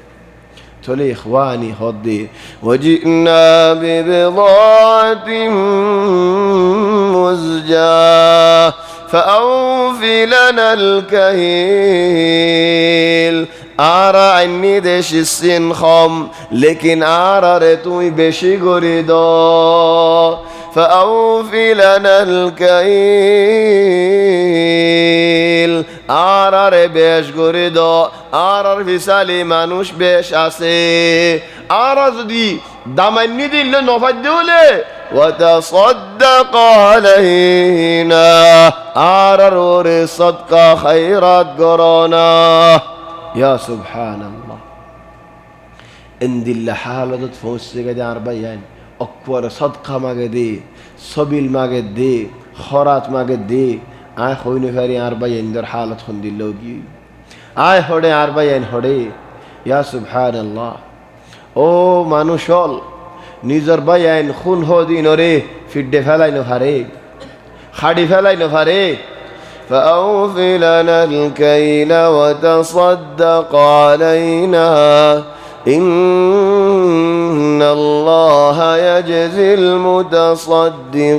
চলে ইখওয়ানি হদ্দি ওয়াজিনা বিবিদাতিন মুজজা فأوفي لنا الكيل আরা আইনি দেশ সিন খম লেকিন আরা রে তুই বেশি গরি দ ফাউফি লানাল কাইল আরা রে বেশ গরি দ আরার বিশালি মানুষ বেশ আছে আরা যদি দামাইনি দিল নফাজ দিলে وتصدق علينا আরার সদকা খায়রাত গরানা يا سبحان الله عند الحالة تفوسي قد أربعين أكبر صدقة ما قدي سبيل ما قدي خرات ما قدي آي خوي نفري أربعين در حالة خند اللوجي آي هودي أربعين هودي يا سبحان الله أو مانوشال نيزر باين خون هودي نوري في الدفاع نفري خادي فلاي نفري فأوفي لنا الكيل وتصدق علينا إن الله يجزي المتصدقين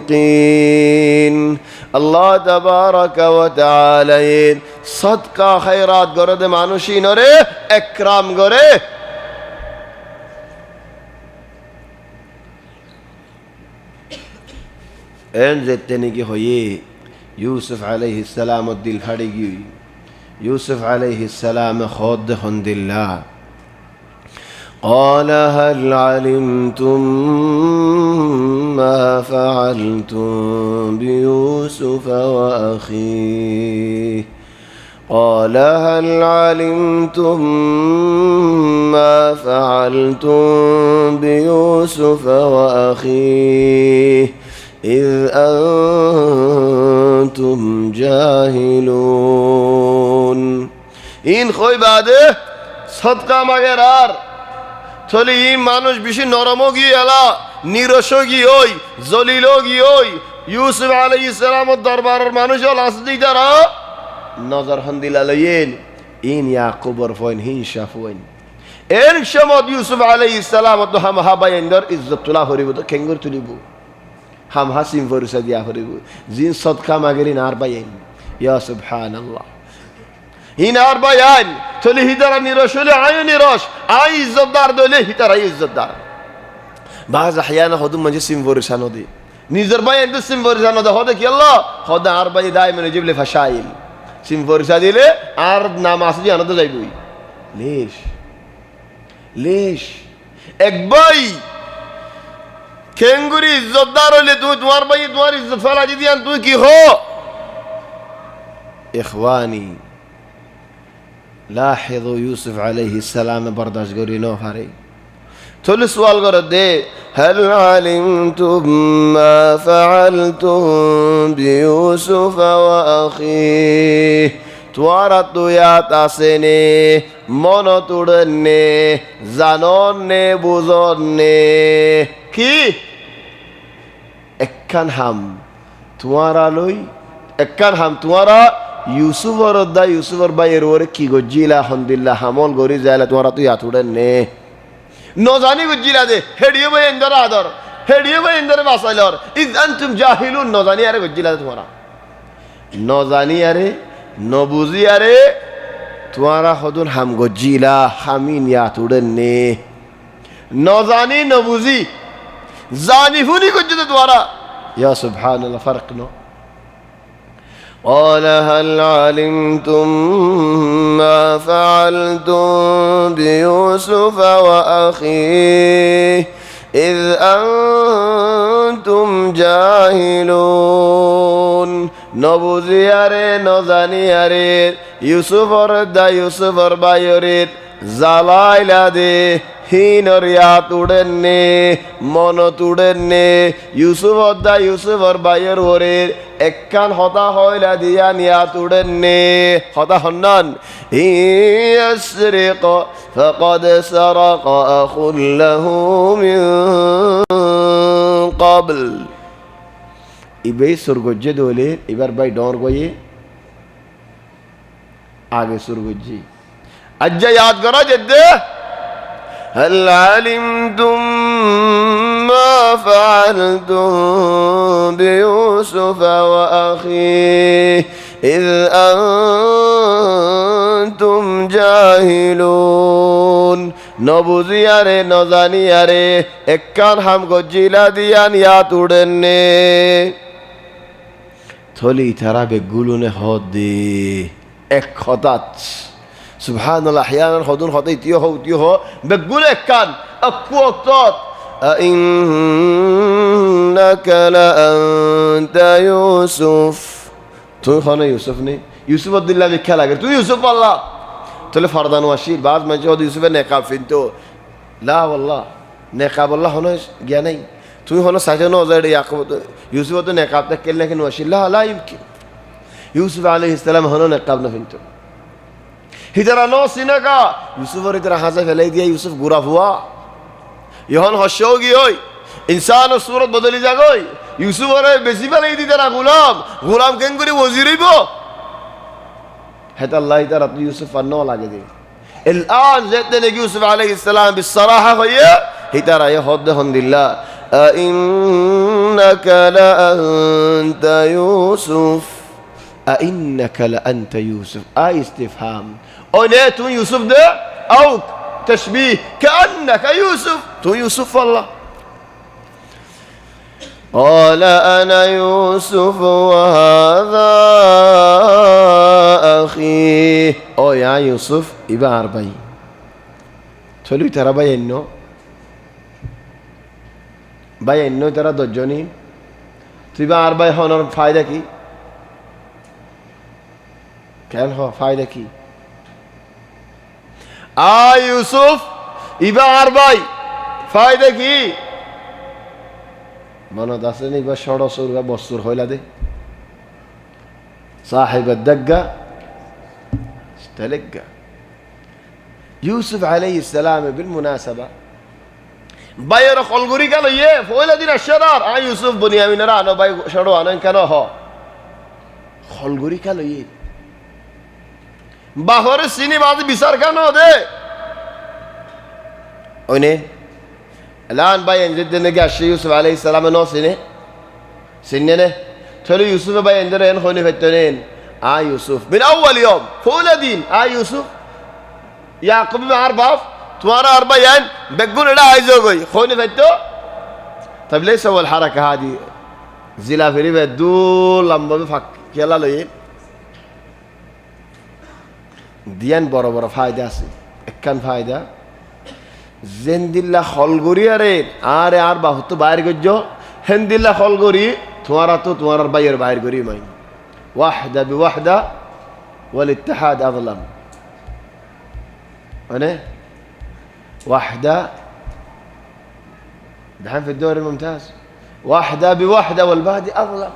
الله تبارك وتعالى صدقة خيرات قرد مانوشين রে اكرام করে এন যেতেনি কি হয়ে يوسف عليه السلام الدل فريقي يوسف عليه السلام خود خند الله قال هل علمتم ما فعلتم بيوسف وأخيه قال هل علمتم ما فعلتم بيوسف وأخيه إذ أنتم جاهلون إن خوي بعده صدقة مغيرار تولي إن مانوش بشي نرموغي ألا نيرشوغي أوي زليلوغي أوي يوسف عليه السلام الدربار مانوش الأصدي دارا نظر هندل عليين إن يعقوب رفوين هين شافوين إن شمد يوسف عليه السلام الدهم هابين در إزت الله هريبو كنغر تليبو हम हसीम वरुसा दिया हरिबु जिन सदका मागेरी नार बायन या सुभान अल्लाह हि नार बायन तले हिदारा निरशले आयो निरश आय इज्जतदार दले हितारा इज्जतदार बाज अहयाना हदु मजे सिम वरुसा नदी निजर बायन दु सिम वरुसा नदी हदे कि अल्लाह हदा आर बाय दायमन जिबले फशाइल सिम वरुसा दिले आर नाम आसि आनद जाइबुई लेश एक बाई केंगुरी इज्जतदार होले तुम्हार भाई तुम्हारी इज्जत फला दी दियान तू की हो इखवानी लाहिदु यूसुफ अलैहि सलाम बर्दाश्त करी नो हारे थोड़े सवाल कर दे हल अलिमतुम मा फअलतुम बियूसुफ व अखीह तुम्हारा तो याद आसेने मन तुड़ने जानने बुझने की एक्कान हम तुम्हारा लोई एक्कान हम तुम्हारा यूसुफ और अद्दा यूसुफ और भाई रोरे की गोजीला हंदिल्ला हमल गोरी जायला तुम्हारा तो याद उड़ने নজানি গুজিলা দে হেডিও ভাই এন্দর আদর হেডিও ভাই এন্দর বাসাইলর ইজ আনতুম জাহিলুন নজানি আরে গুজিলা দে তোমারা নজানি আরে নবুজি আরে তোমারা হদুন হাম গজিলা হামিন ইয়া তুড়েন নে নজানি নবুজি জানি ফুনি গুজিলা তোমারা ইয়া সুবহানাল্লাহ ফারক নো قال هل علمتم ما فعلتم بيوسف وأخيه إذ أنتم جاهلون নবুজিয়ারে নজানিয়ারে ইউসুফর দা ইউসুফর বায়রের জালাইলা দে হিনর ইয়াত উড়েননে মন তুড়েননে ইউসুফর দা ইউসুফর বায়র ওরের একখান হতা হইলা দিয়া নিয়াত উড়েননে হতা হন্নান ইয়াসরিক ফাকাদ সারাক আখুন লাহু মিন ক্বাবল ইবে সুরগজ্জে দোলে এবার ভাই ডর গয়ে আগে সুরগজ্জি আজ্জা याद करो जद्दे هل علمتم ما فعلتم بيوسف وأخيه إذ أنتم جاهلون নবুজিয়ারে নজানিয়ারে একখান হাম গজ্জিলা দিয়ান ইয়াত উড়েননে থলি তারা বেগুলুনে হদে এক খতাত সুবহানাল্লাহ আহয়ানান হদুন হতে ইতিও হো ইতিও হো বেগুল একখান আকু অক্তত ইন্নাকা লাআনতা ইউসুফ তুই হন ইউসুফ নে ইউসুফ আব্দুল্লাহ লিখা লাগে তুই ইউসুফ আল্লাহ তাহলে ফরদান ওয়াশির বাদ মাঝে হদ ইউসুফের নেকাব ফিনতো লা ওয়াল্লাহ নেকাব আল্লাহ হন জ্ঞান নাই তুই হন সাজানো ওজাড়ে ইয়াকুব ইউসুফ তো নেকাব তা কেলে কেন ওয়াশির লা লা ইমকিন ইউসুফ আলাইহিস সালাম হন নেকাব না ফিনতো হিদারা নো সিনাকা ইউসুফের ইতরা হাজা ফেলাই দিয়া ইউসুফ গুরা হুয়া ইহন হশোগি হই ইনসান সুরত বদলি যাগই ইউসুফের বেশি ফেলাই দি তারা গোলাম গোলাম কেন করে ওজির হইব হেতা আল্লাহ তাআলা তো ইউসুফ আনো লাগে দে الان زدنا يوسف عليه السلام بالصراحه هي ترى يهد الحمدلله انك لانت يوسف أئنك لأنت يوسف استفهام أنت يوسف ده أو تشبيه كأنك يوسف تو يوسف والله قال أنا يوسف وهذا أخي أو يا يوسف إبا أربعي تقولي ترى باينو ترى دجوني تبا أربعي هون فايدة كي কেন ফায়দা কি ইউসুফ ইবা আর ভাই ফায়দা কি মনত আছে নি বা ষড়সুরগা বস্তুর হইলা দে সাহেব দাগ্গা استلقى يوسف عليه السلام بالمناسبة باير خلقوري قالوا يه فويلا دين الشرار يوسف بنيامين رانو باي شرو انا كانوا هو خلقوري قالوا يه বাহরে সিনি বাদ বিচার কেন দে ওনে الان باين جدا نجا يوسف عليه السلام نو سنه تلو يوسف باين درين خوني فتنين يوسف من اول يوم فولدين يوسف يعقوب بعرباف تمارا اربعين بقول لا عايزه قوي خوني فتو طيب ليش هو الحركه هذه زلا في ريبه دول لما بفك يلا لين দিয়ান বড় বড় ফায়দা আছে একখান ফায়দা জেন্দিল্লা খলগরিয়ারে আরে আর বাহুত বাইর গজ্জ হেন্দিল্লা খলগরি তোমারা তো তোমার বাইয়ের বাইর গরি মাই ওয়াহদা বিওয়াহদা ওয়াল ইত্তিহাদ আযলাম মানে ওয়াহদা دحين في الدوري الممتاز واحدة بوحدة والبادي أظلم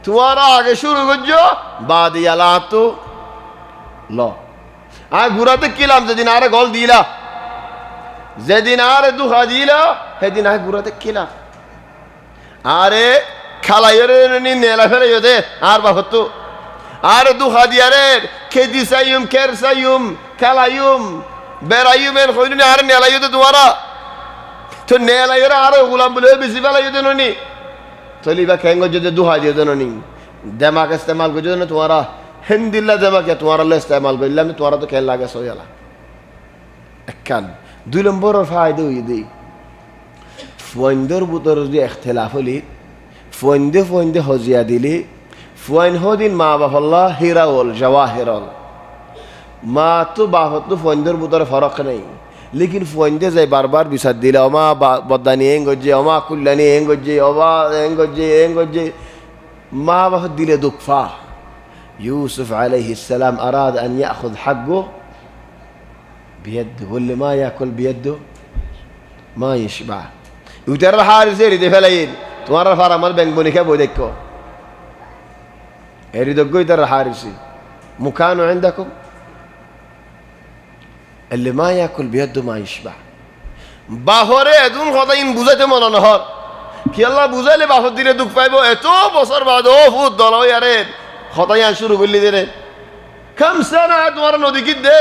توارا আগে শুরু গজ্জ বাদি ইয়ালাতু ল ঘুরাতে কিলাম যেদিন আরে গল দিলা যেদিন আরে দুহা দিলা সেদিন ঘুরাতে কিলাম আরে খালাইরে নেলা ফেলে দে আর বাহত আরে দুহা দিয়ারে খেদি সাইম কের সাইম খালাইম বেরাইম এর কইনি আরে নেলাই দে তোমারা তো নেলাইরা আরো গোলাম বলে বেশি বেলা যেত নি চলিবা খেঙ্গ যদি দুহা যেত নি দেমাক ইস্তেমাল করছো না তোমারা হিন্দিল্লা দেমাকে তোমারা ইস্তেমাল করলাম তোমারা তো খেল লাগে সয়ালা একখান 2 নম্বর ফায়দা হয়ে দেই ফয়েন্দর বুতর যদি ইখতিলাফ হলি ফয়েন্দে হজিয়া দিলি ফয়েন হদিন মা বাফল্লা হিরাওল জওয়াহিরল মা তো বাহত তো ফয়েন্দর বুতর ফরক নেই লেকিন ফয়েন্দে যাই বারবার বিচার দিলে অমা বদানি এং গজ্জে অমা কুল্লানি এং গজ্জে অবা এং গজ্জে মা বাহত দিলে দুঃখা ইউসুফ আলাইহিস সালাম আরাদ আন ইয়াখুয হাক্কু বিয়াদু বললে মা ইয়াকুল বিয়াদু মা ইশবা ইউতার হারিসে রিদে ফেলাইন তোমার ফার আমার ব্যাংক বনিখা বই দেখো এরি দগ্গ ইতার হারিসি মুকানু عندكم اللي ما ياكل بيده ما يشبع বাহরে এদুন খদাইন বুঝাইতে মন নহর কি আল্লাহ বুঝাইলে বাহর দিলে দুঃখ পাইব এত বছর বাদ ও ফুট দল আরে খদাইয়ান শুরু করলি দিলে কম সানা তোমার নদী কি দে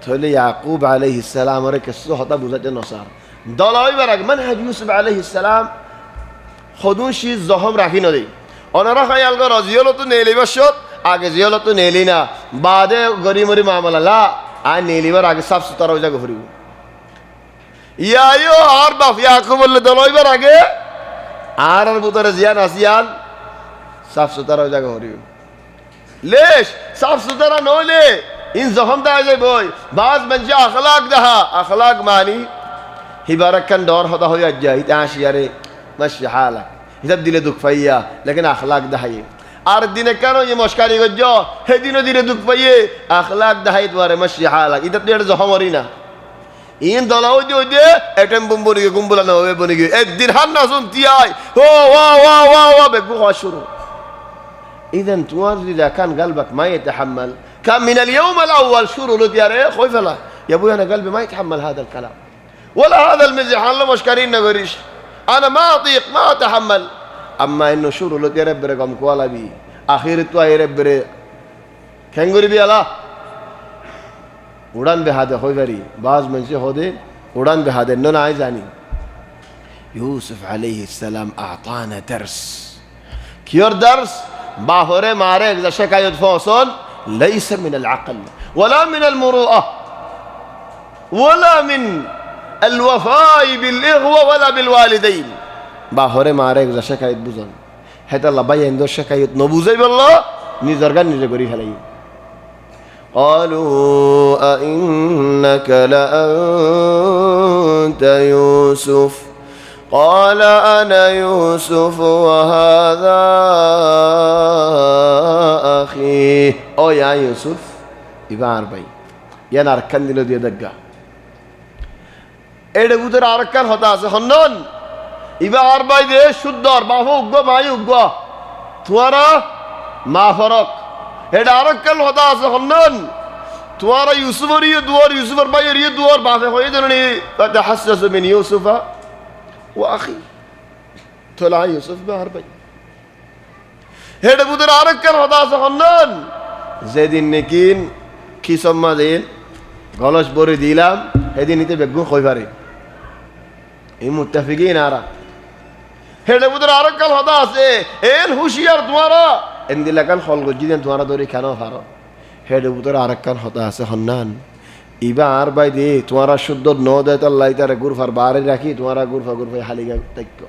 তাহলে ইয়াকুব আলাইহিস সালাম এর কিছু হতা বুঝাইতে নসার দল হইবার আগে মানহাজ ইউসুফ আলাইহিস সালাম খদুন শি জহম রাখি নদী অনারা খায়াল গো রাজিয়ালত নেলিবাসত আগে জিয়ালত নেলি না বাদে গরিমরি মামলা লা আর নেলিবার আগে সাফ সুতরা হয়ে যাবে ঘুরিব ইয়াইও আর বাপ ইয়াকুব বললে দলইবার আগে আর বুতরে জিয়ান আসিয়ান সাফ সুতরা হয়ে যাবে ঘুরিব লেশ সাফ সুতরা নইলে ইন জখম দা যায় বই বাজ মঞ্জে আখলাক দাহা আখলাক মানি হিবারাকান ডর হতা হইয়া যায় তা আসিয়ারে মাশি হালাক হিসাব দিলে দুঃখ পাইয়া লেকিন আখলাক দাহাই আর দিনে কেন যে মস্কারি গজ্জ হে দিনও দিনে দুঃখ পাইয়ে আখলাক দাহাই তোমারে মাসি হালাক এটা তো এটা জহমরি না ইন দলাও যে এটম বুম্বনি গুম্বলা না হবে বনি গিয়ে একদিন হান না শুন তিয়াই ও ওয়া বেগু শুরু ইদান তোমার যদি كان قلبك ما يتحمل كان من اليوم الاول شروع له يا خوي فلا يا ابوي انا قلبي ما يتحمل هذا الكلام ولا هذا المزح الله مشكرين نغريش انا ما اطيق ما اتحمل اما انه شروع له يا رب رقم كوالا بي اخر تو يا رب খেঙ্গুরি বিয়ালা উড়ান বেহাদে হই পারি বাজ মানুষ হদে উড়ান বেহাদে না আই জানি ইউসুফ আলাইহিস সালাম আতানা দারস কিয়র দারস বাহরে মারে এক শিকায়ত ফসল ليس من العقل ولا من المروءه ولا من الوفاء بالاخوه ولا بالوالدين বাহরে মারে এক শিকায়ত বুঝন হেতা লাবাই এন্দ শিকায়ত ন বুঝাই বললো নিজের গান নিজে করি ফেলাই قالوا أئنك لأنت يوسف قال أنا يوسف وهذا أخي أو يا يوسف إبا عربي يا ناركن دلو دي دقا إيه بودر أركن هتا سخنن إبا عربي دي شدار ما هو أقوى ما يقوى توارا ما فرق এটা আরেককাল হতা আছে হন্নন তোমার ইউসুফের দুয়ার ইউসুফের ভাইয়ের দুয়ার বাপে হয়ে জানি তাহাসসাসু মিন ইউসুফা ওয়া আখি তোলা ইউসুফ বাহার ভাই হেডে বুদের আরেককাল হতা আছে হন্নন যেদিন নেকিন কি সম্মা দিন গলস বরে দিলাম সেদিন নিতে বেগুন কই পারে এই মুত্তাফিকিন আরা হেডে বুদের আরেককাল হতা আছে এন হুশিয়ার তোমারা এন্দিলাকান খল গজিদেন তোমারা ধরে কেন হারো হেডে বুতরে আরেকখান হতা আছে হন্নান ইবা আর বাই দে তোমারা শুদ্ধ ন দেয় তো লাইতারে গুরফার বারে রাখি তোমারা গুরফা হালিগা তাইক্য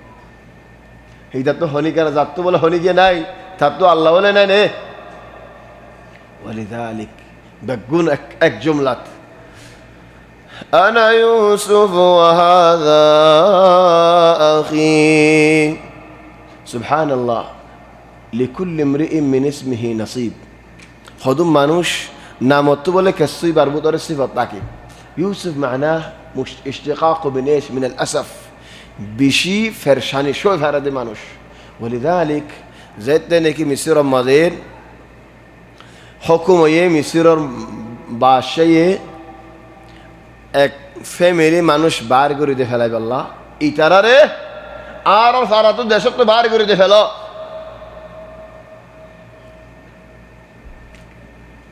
এইটা তো হনিকার যাত তো বলে হনিকে নাই তার তো আল্লাহ বলে নাই নে ওয়ালিদালিক বেগুন এক জুমলাত আনা ইউসুফ ওয়া হাযা আখি সুবহানাল্লাহ لكل امرئ من اسمه نصيب خدوم مانوش ناموتو بوله كسوي بربط اور صفات تاكي يوسف معناه اشتقاق من ايش من الاسف بشي فرشاني شو فرد مانوش ولذلك زيتني كي مصر مدين حكم يه مصر باشيه এক ফ্যামিলি মানুষ বার করে দে ফেলাই আল্লাহ ইতারারে আর সারা তো দেশক তো বার করে দে ফেলো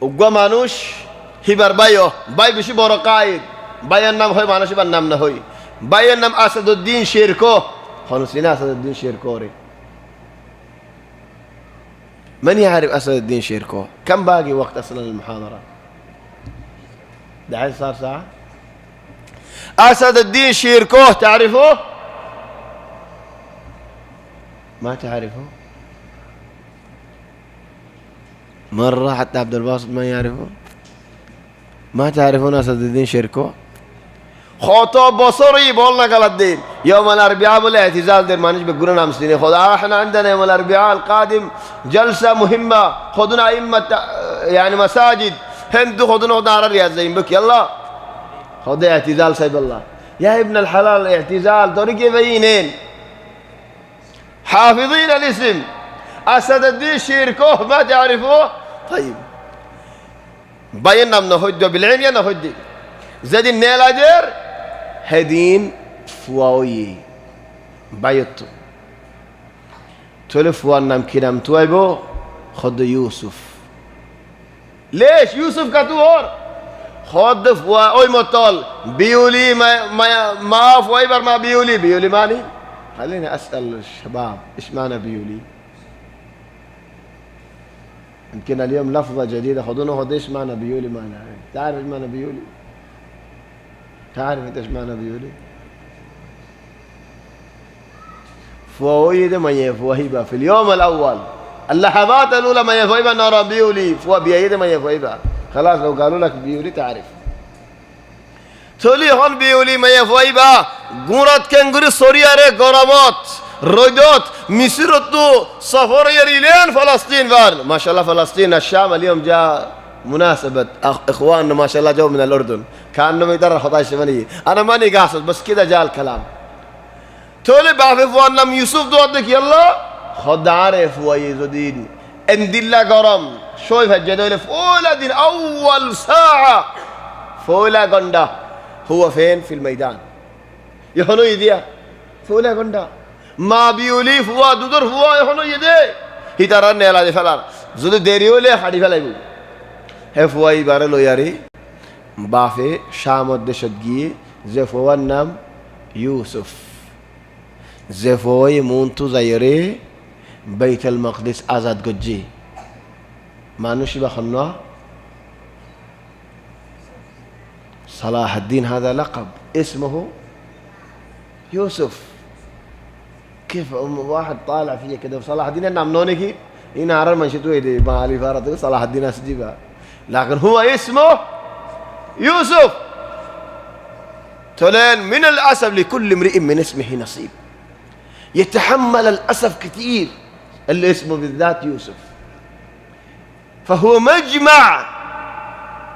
উগ্র মানুষ হিবার ভাই বেশি বড় কায়েদ ভাইয়ের নাম হয় মানুষ এবার নাম না হই بينم أسد الدين شيركو خلصنا أسد الدين شيركوري. من يعرف أسد الدين شيركو؟ كم باقي وقت أصلا المحاضرة؟ دحين صار ساعة. أسد الدين شيركو تعرفه؟ ما تعرفه؟ مرة حتى عبد الباسط ما يعرفه؟ ما تعرفون أسد الدين شيركو؟ خطاب بصري بقولنا قال الدين يوم الأربعاء بالاعتزال دير ما نجي بقولنا مسلمين خذ احنا عندنا يوم الأربعاء القادم جلسة مهمة خذنا أئمة يعني مساجد هندو خذنا على الرياض زين بك يلا خذ اعتزال سيب الله يا ابن الحلال اعتزال طريق بينين حافظين الاسم أسد الدين شيركو ما تعرفوه طيب بيننا من هجة بالعلم يا هجة زاد النيلادر هدين فواوي بايتو تلف وانم كدام تويبو خد يوسف ليش يوسف كتور خد فواوي مطال بيولي ما فوايبر ما بيولي ماني خليني أسأل الشباب إيش معنى بيولي يمكن اليوم لفظة جديدة خدونا خد إيش معنى بيولي معنى تعرف إيش معنى بيولي تعرف انت ايش معنى بيولي؟ فويد ما يفوهيبا في اليوم الاول اللحظات الاولى ما يفوهيبا نرى بيولي فو بيد ما يفوهيبا خلاص لو قالوا لك بيولي تعرف تولي هون بيولي ما يفوهيبا غورات كنغري سوريا ري غرامات رودوت مصر تو سفر يريلين فلسطين فار ما شاء الله فلسطين الشام اليوم جاء مناسبة إخواننا ما شاء الله جو من الأردن كأنهم يدروا خطاي الشمالية أنا ماني قاصد بس كده جاء الكلام تولي بعرف وانم يوسف دوتك يلا خد عارف ويزودين اندلا قرم شوف الجدول فولا دين أول ساعة فولا قندا هو فين في الميدان يهونو يديا فولا قندا ما بيولي فوا دودر فوا يهونو يدي هيتران نيلا دي فلان زود ديريولي حدي فلا يقول هفواي بارلو ياري بافي شامد دشدگی زفوان نام يوسف زفوي مونتو زيري بيت المقدس آزاد گجي ما نشي بخنا صلاح الدين هذا لقب اسمه يوسف كيف واحد طالع فيه كده صلاح الدين نام نونكي هنا عرر من شتوي دي ما علي فارط صلاح الدين اسجيبها لكن هو اسمه يوسف تولين من الأسف لكل امرئ من اسمه نصيب يتحمل الأسف كثير اللي اسمه بالذات يوسف فهو مجمع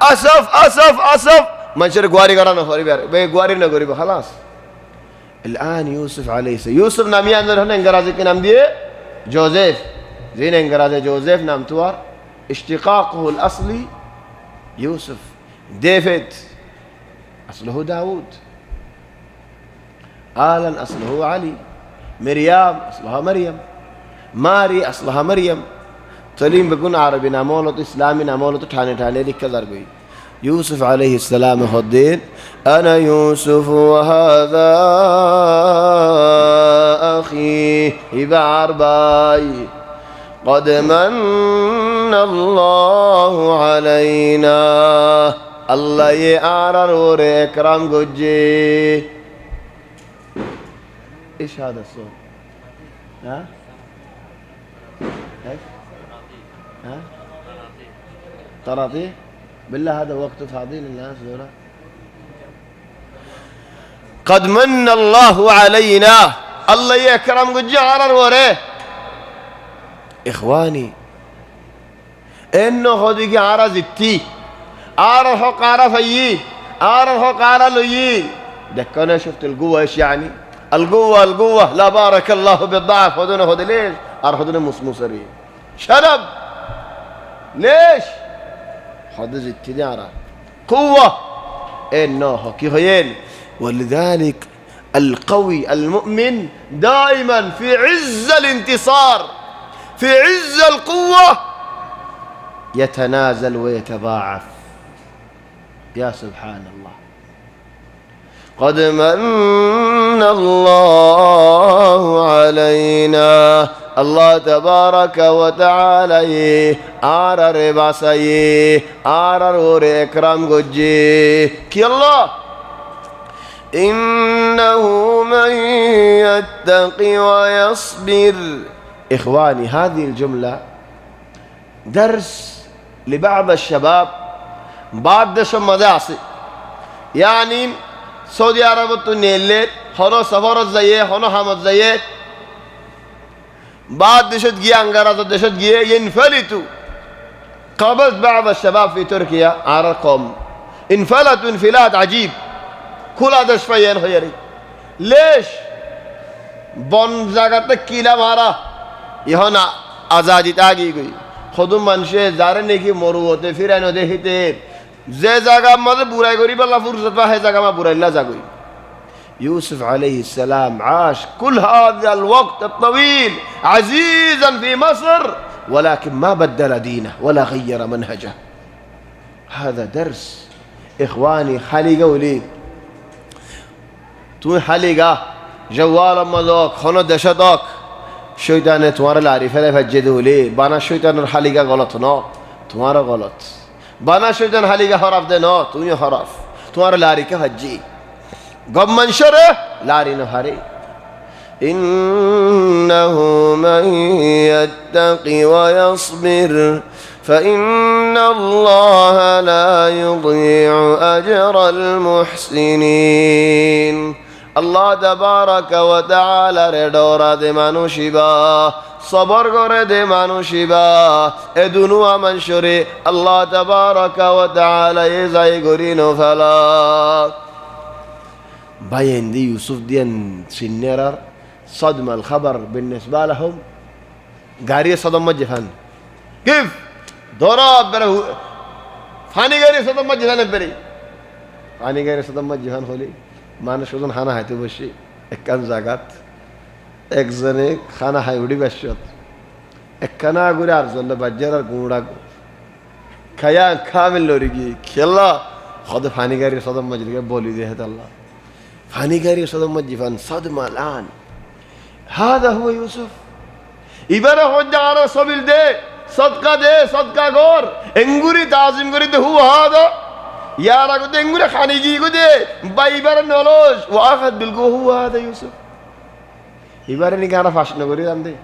أسف من شرق واري قرانا خوري بي قواري نقوري خلاص الآن يوسف عليه السلام يوسف نامي عندنا هنا انقرازي كنام دي جوزيف زين انقرازي جوزيف نام توار اشتقاقه الأصلي يوسف ديفيد أصله داود آلن أصله علي مريم أصلها مريم ماري أصلها مريم تلين بقول عربي نامولت إسلامي نامولت تاني لك كذا يوسف عليه السلام خدين أنا يوسف وهذا أخي إبعر باي قد من الله علينا الله يعرر وريكرم قجي إيش هذا الصوت؟ ها؟ ها؟ طراطيف؟ بالله هذا وقت فاضيين الناس ذولا قد من الله علينا الله يكرم قجي عرر وريه إخواني إنه خديجي عرز التي عرر حق عرف يي عرر حق عرر لي دكنا شفت القوة إيش يعني القوة لا بارك الله بالضعف خذونا خذ ليش أرخذونا مصريين شرب ليش خذ التجارة قوة إنه كيفين ولذلك القوي المؤمن دائما في عز الانتصار في عز القوة يتنازل ويتضاعف يا سبحان الله قد من الله علينا আল্লাহ তাবারাকা ওয়া তাআলা আরারে বাসায়ে আরার ওরে একরাম গজ্জে কি আল্লাহ ইন্নাহু মান ইয়াত্তাকি ওয়া ইয়াসবির ইখওয়ানি هذه الجملة درس لبعض الشباب بعض দেশের মধ্যে আছে يعني সৌদি আরব তো নেলে হনো সফরত যাইয়ে হনো হামত যাইয়ে بعد دشت جيه أنقرة دشت جيه ينفلتوا قابلت بعض الشباب في تركيا على القوم انفلتوا انفلات عجيب كل هذا شوية خيري ليش بون زاغتك كيلا مارا يهونا آزادی تاگی گئی خودم منشه زاره نیکی مرو ہوتے پھر اینو دیکھتے زي زاگا مدد برائی گوری بالله فرصت واحد زاگا ما برائی اللہ زاگوئی يوسف عليه السلام عاش كل هذا الوقت الطويل عزيزا في مصر ولكن ما بدل دينه ولا غير منهجه هذا درس إخواني حلقة ولي تو حلقة جوال مذوق خنا دشتك شيطان تمہارا العارف ہے فجدو لي بانا شيطان الحلقة غلط نا تمہارا غلط بانا شيطان حلقة حرف ده نا تو یہ حرف تمہارا العارف حجي قم منشره لاري نهاري إنه من يتقي ويصبر فإن الله لا يضيع أجر المحسنين الله تبارك وتعالى ردورا دي مانوشيبا صبر করে দে মানুষিবা এ দুনুয়া মনশরে আল্লাহ تبارك وتعالى এ যাই গরিনো ফেলা باين دي يوسف ديان سنيرر صدم الخبر بالنسبة لهم قارية صدم مجفان كيف ضرب بره فاني قارية صدم مجفان بري فاني قارية صدم مجفان خلي ما نشوفون خانا هاي تبشي اكان زاقات اكزني خانا هاي ودي بشوت اكنا غوري ارزل بجرر غوڑا خيا كامل لوريجي كلا خد فاني قارية صدم مجفان بولي دي هذا الله فاني قاري صدم مجفان صدمة الآن هذا هو يوسف إبرة حجارة صبيل دي صدقة غور انغوري تعظيم غوري ده هو هذا يا راجل انغوري خانيجي غودي بايبر نولوش واخذ بالقو هو هذا يوسف إبرة نيجانا فاشنا غوري داندي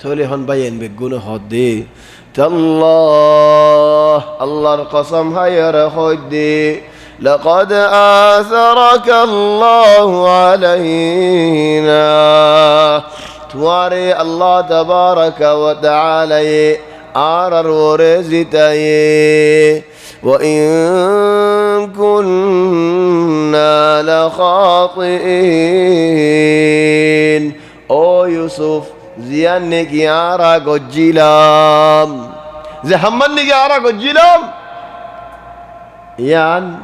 تولي هون باين بيقولوا هدي تالله الله القسم هاي رخدي لقد آثرك الله علينا تواري الله تبارك وتعالى آرر ورزتي وإن كنا لخاطئين أو يوسف زيانك يارا قجلام زهمنك يارا قجلام يان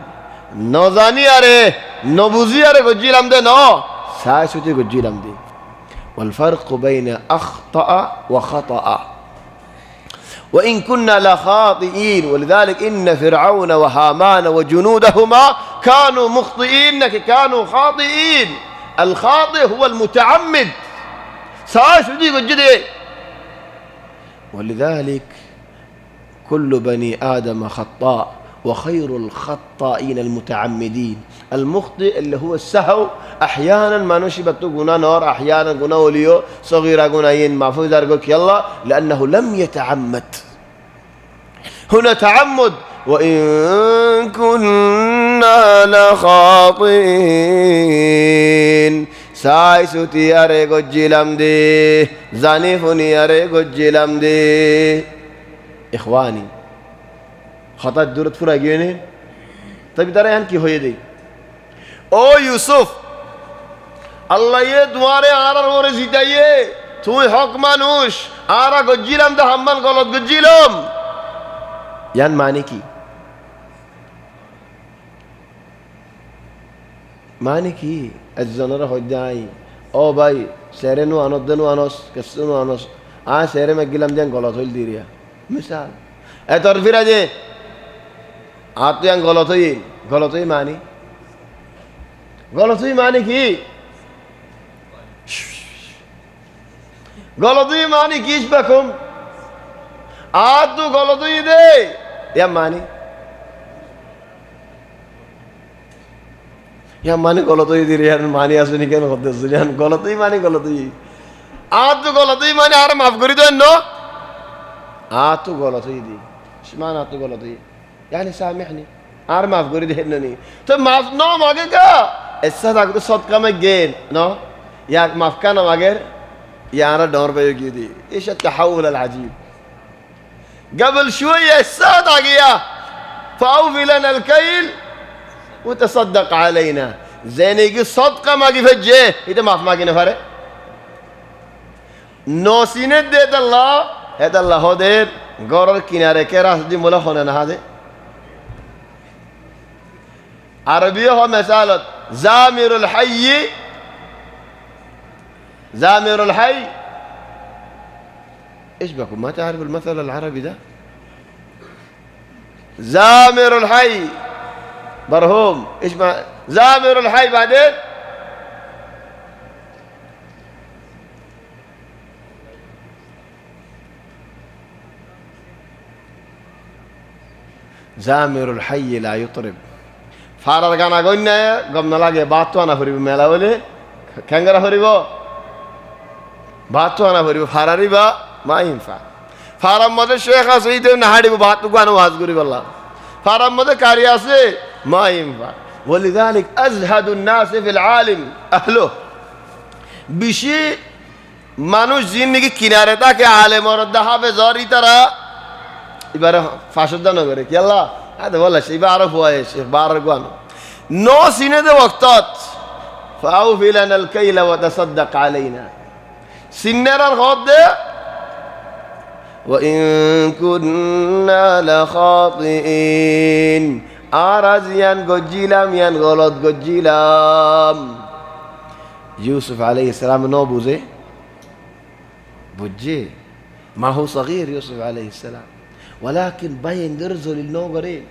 نوزاني أره نبوزي أره قجيلام ده نو سايسوتي قجيلام دي والفرق بين أخطأ وخطأ وإن كنا لخاطئين ولذلك إن فرعون وهامان وجنودهما كانوا مخطئين كانوا خاطئين الخاطئ هو المتعمد سايسوتي قجيلي ولذلك كل بني آدم خطاء وخير الخطائين المتعمدين المخطئ اللي هو السهو احيانا ما نشبت غنا نور احيانا غنا وليو صغيره غناين محفوظ ارجوك يلا لانه لم يتعمد هنا تعمد وان كنا لخاطئين سايسوتي اري گجيلام دي زانيفوني اري گجيلام دي اخواني خطأ دورت فرا گينه تبي ترى هن كي هوي دي او يوسف الله يه دواره آرار وره زيدايه توي حق مانوش آرا گجيلام ده همman غلط گجيلام يعني معنی کی معنی کی الزنره هداي او باي سيرنو انودنو انوس كسنو انوس سيره مگيلام دين غلط هول ديريا مثال اتر فيراجه آپ تو یہاں غلط ہوئی معنی গলতই মানে কি? গলতই মানে কি? ইসবাকুম আদু গলতই দে ইয়া মানে ইয়া মানে গলতই দি রে মানে আসেনি কেন করতেছ জান? গলতই মানে গলতই আদু গলতই মানে আর মাফ করি দেন ন আতু গলতই দি সমান আতু গলতই يعني سامحني আর মাফ করে দেন নি তো মাফ ন মাগে কা ऐसा था तो صدقه में गेन नो يا माफ كان ماجر يا انا دور بيجي دي ايش التحول العجيب قبل شويه الساعه جايه فاوفي لنا الكيل وتصدق علينا زين يجي صدقه ما جي فجه اذا মাফ মাগি না পারে নসিনে দে আল্লাহ هذا الله هدير গরর কিনারে কে রাস্তা মোলা হনে না হাদে عربيه هو مسالة زامر الحي زامر الحي ايش بكم ما تعرف المثل العربي ده زامر الحي برهوم ايش ما زامر الحي بعدين زامر الحي لا يطرب ফারার গানা গন্যা গম না লাগে ভাত তো আনা ফুরিব মেলা বলে খেঙ্গারা ফুরিব ভাত তো আনা ফুরিব ফারারি বা মা ইনফা ফারার মধ্যে শেখ আছে এই না হাড়িব ভাত তো গানো ওয়াজ করি বললাম ফারার মধ্যে কারি আছে মা ইনফা ولذلك ازهد الناس في العالم اهله বেশি মানুষ জিন্দেগি কিনারে থাকে আলেম আর হাফেজ আর ইতারা এবারে ফাঁসুদ্দান করে কি আল্লাহ هذا والله شيء بعرف هو يا شيخ بعرف وانا نو سنة وقتات فأوفي لنا الكيل وتصدق علينا سنة الخط وإن كنا لخاطئين أرزيان قجيلام ين غلط قجيلام يوسف عليه السلام نو بوزي بوجي ما هو صغير يوسف عليه السلام ولكن باين درزو للنوغرين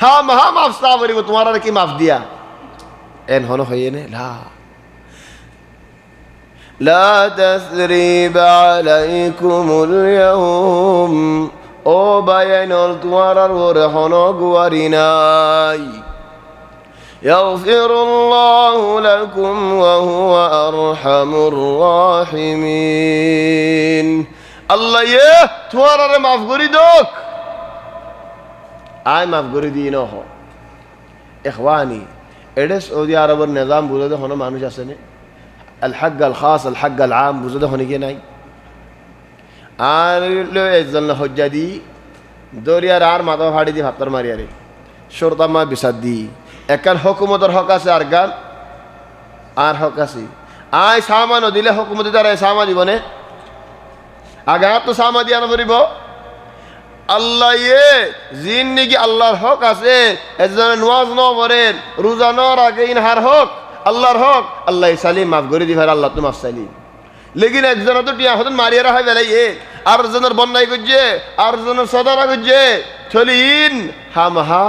ها माफ सावरी वो तुम्हारा की माफ दिया एन होनो है ने لا تثريب عليكم اليوم او باين तुम्हारा ور होनो गुवारिनाई يغفر الله لكم وهو أرحم الراحمين الله ये तुम्हारा माफ करी दोक आय माफ করে দিই না হো ইখওয়ানি এটা সৌদি আরবের নিজাম বুঝাতে হনো মানুষ আছে না আল হক আল খাস আল হক আল আম বুঝাতে হনে কি নাই আর লো একজন হজ্জাদি দরিয়ার আর মাথা ফাড়ি দি ভাতর মারি আরে শর্তামা বিসাদ দি একান হুকুমতের হক আছে আর গান আর হক আছে আয় সামান দিলে হুকুমত দ্বারা সামা জীবনে আঘাত তো সামা দিয়া না ধরিব আল্লাহ ইয়ে জিন্দেগি আল্লাহর হক আছে এজন্য নামাজ ন পড়েন রোজা ন রাখে ইনহার হক আল্লাহর হক আল্লাহ সালিম মাফ করে দিবার আল্লাহ তো মাফ সালিম লেকিন একজন তো টিয়া হতন মারিয়া রাখা বেলাইয়ে আর জনের বন্যাই করছে আর জনের সদারা করছে চলিন হামহা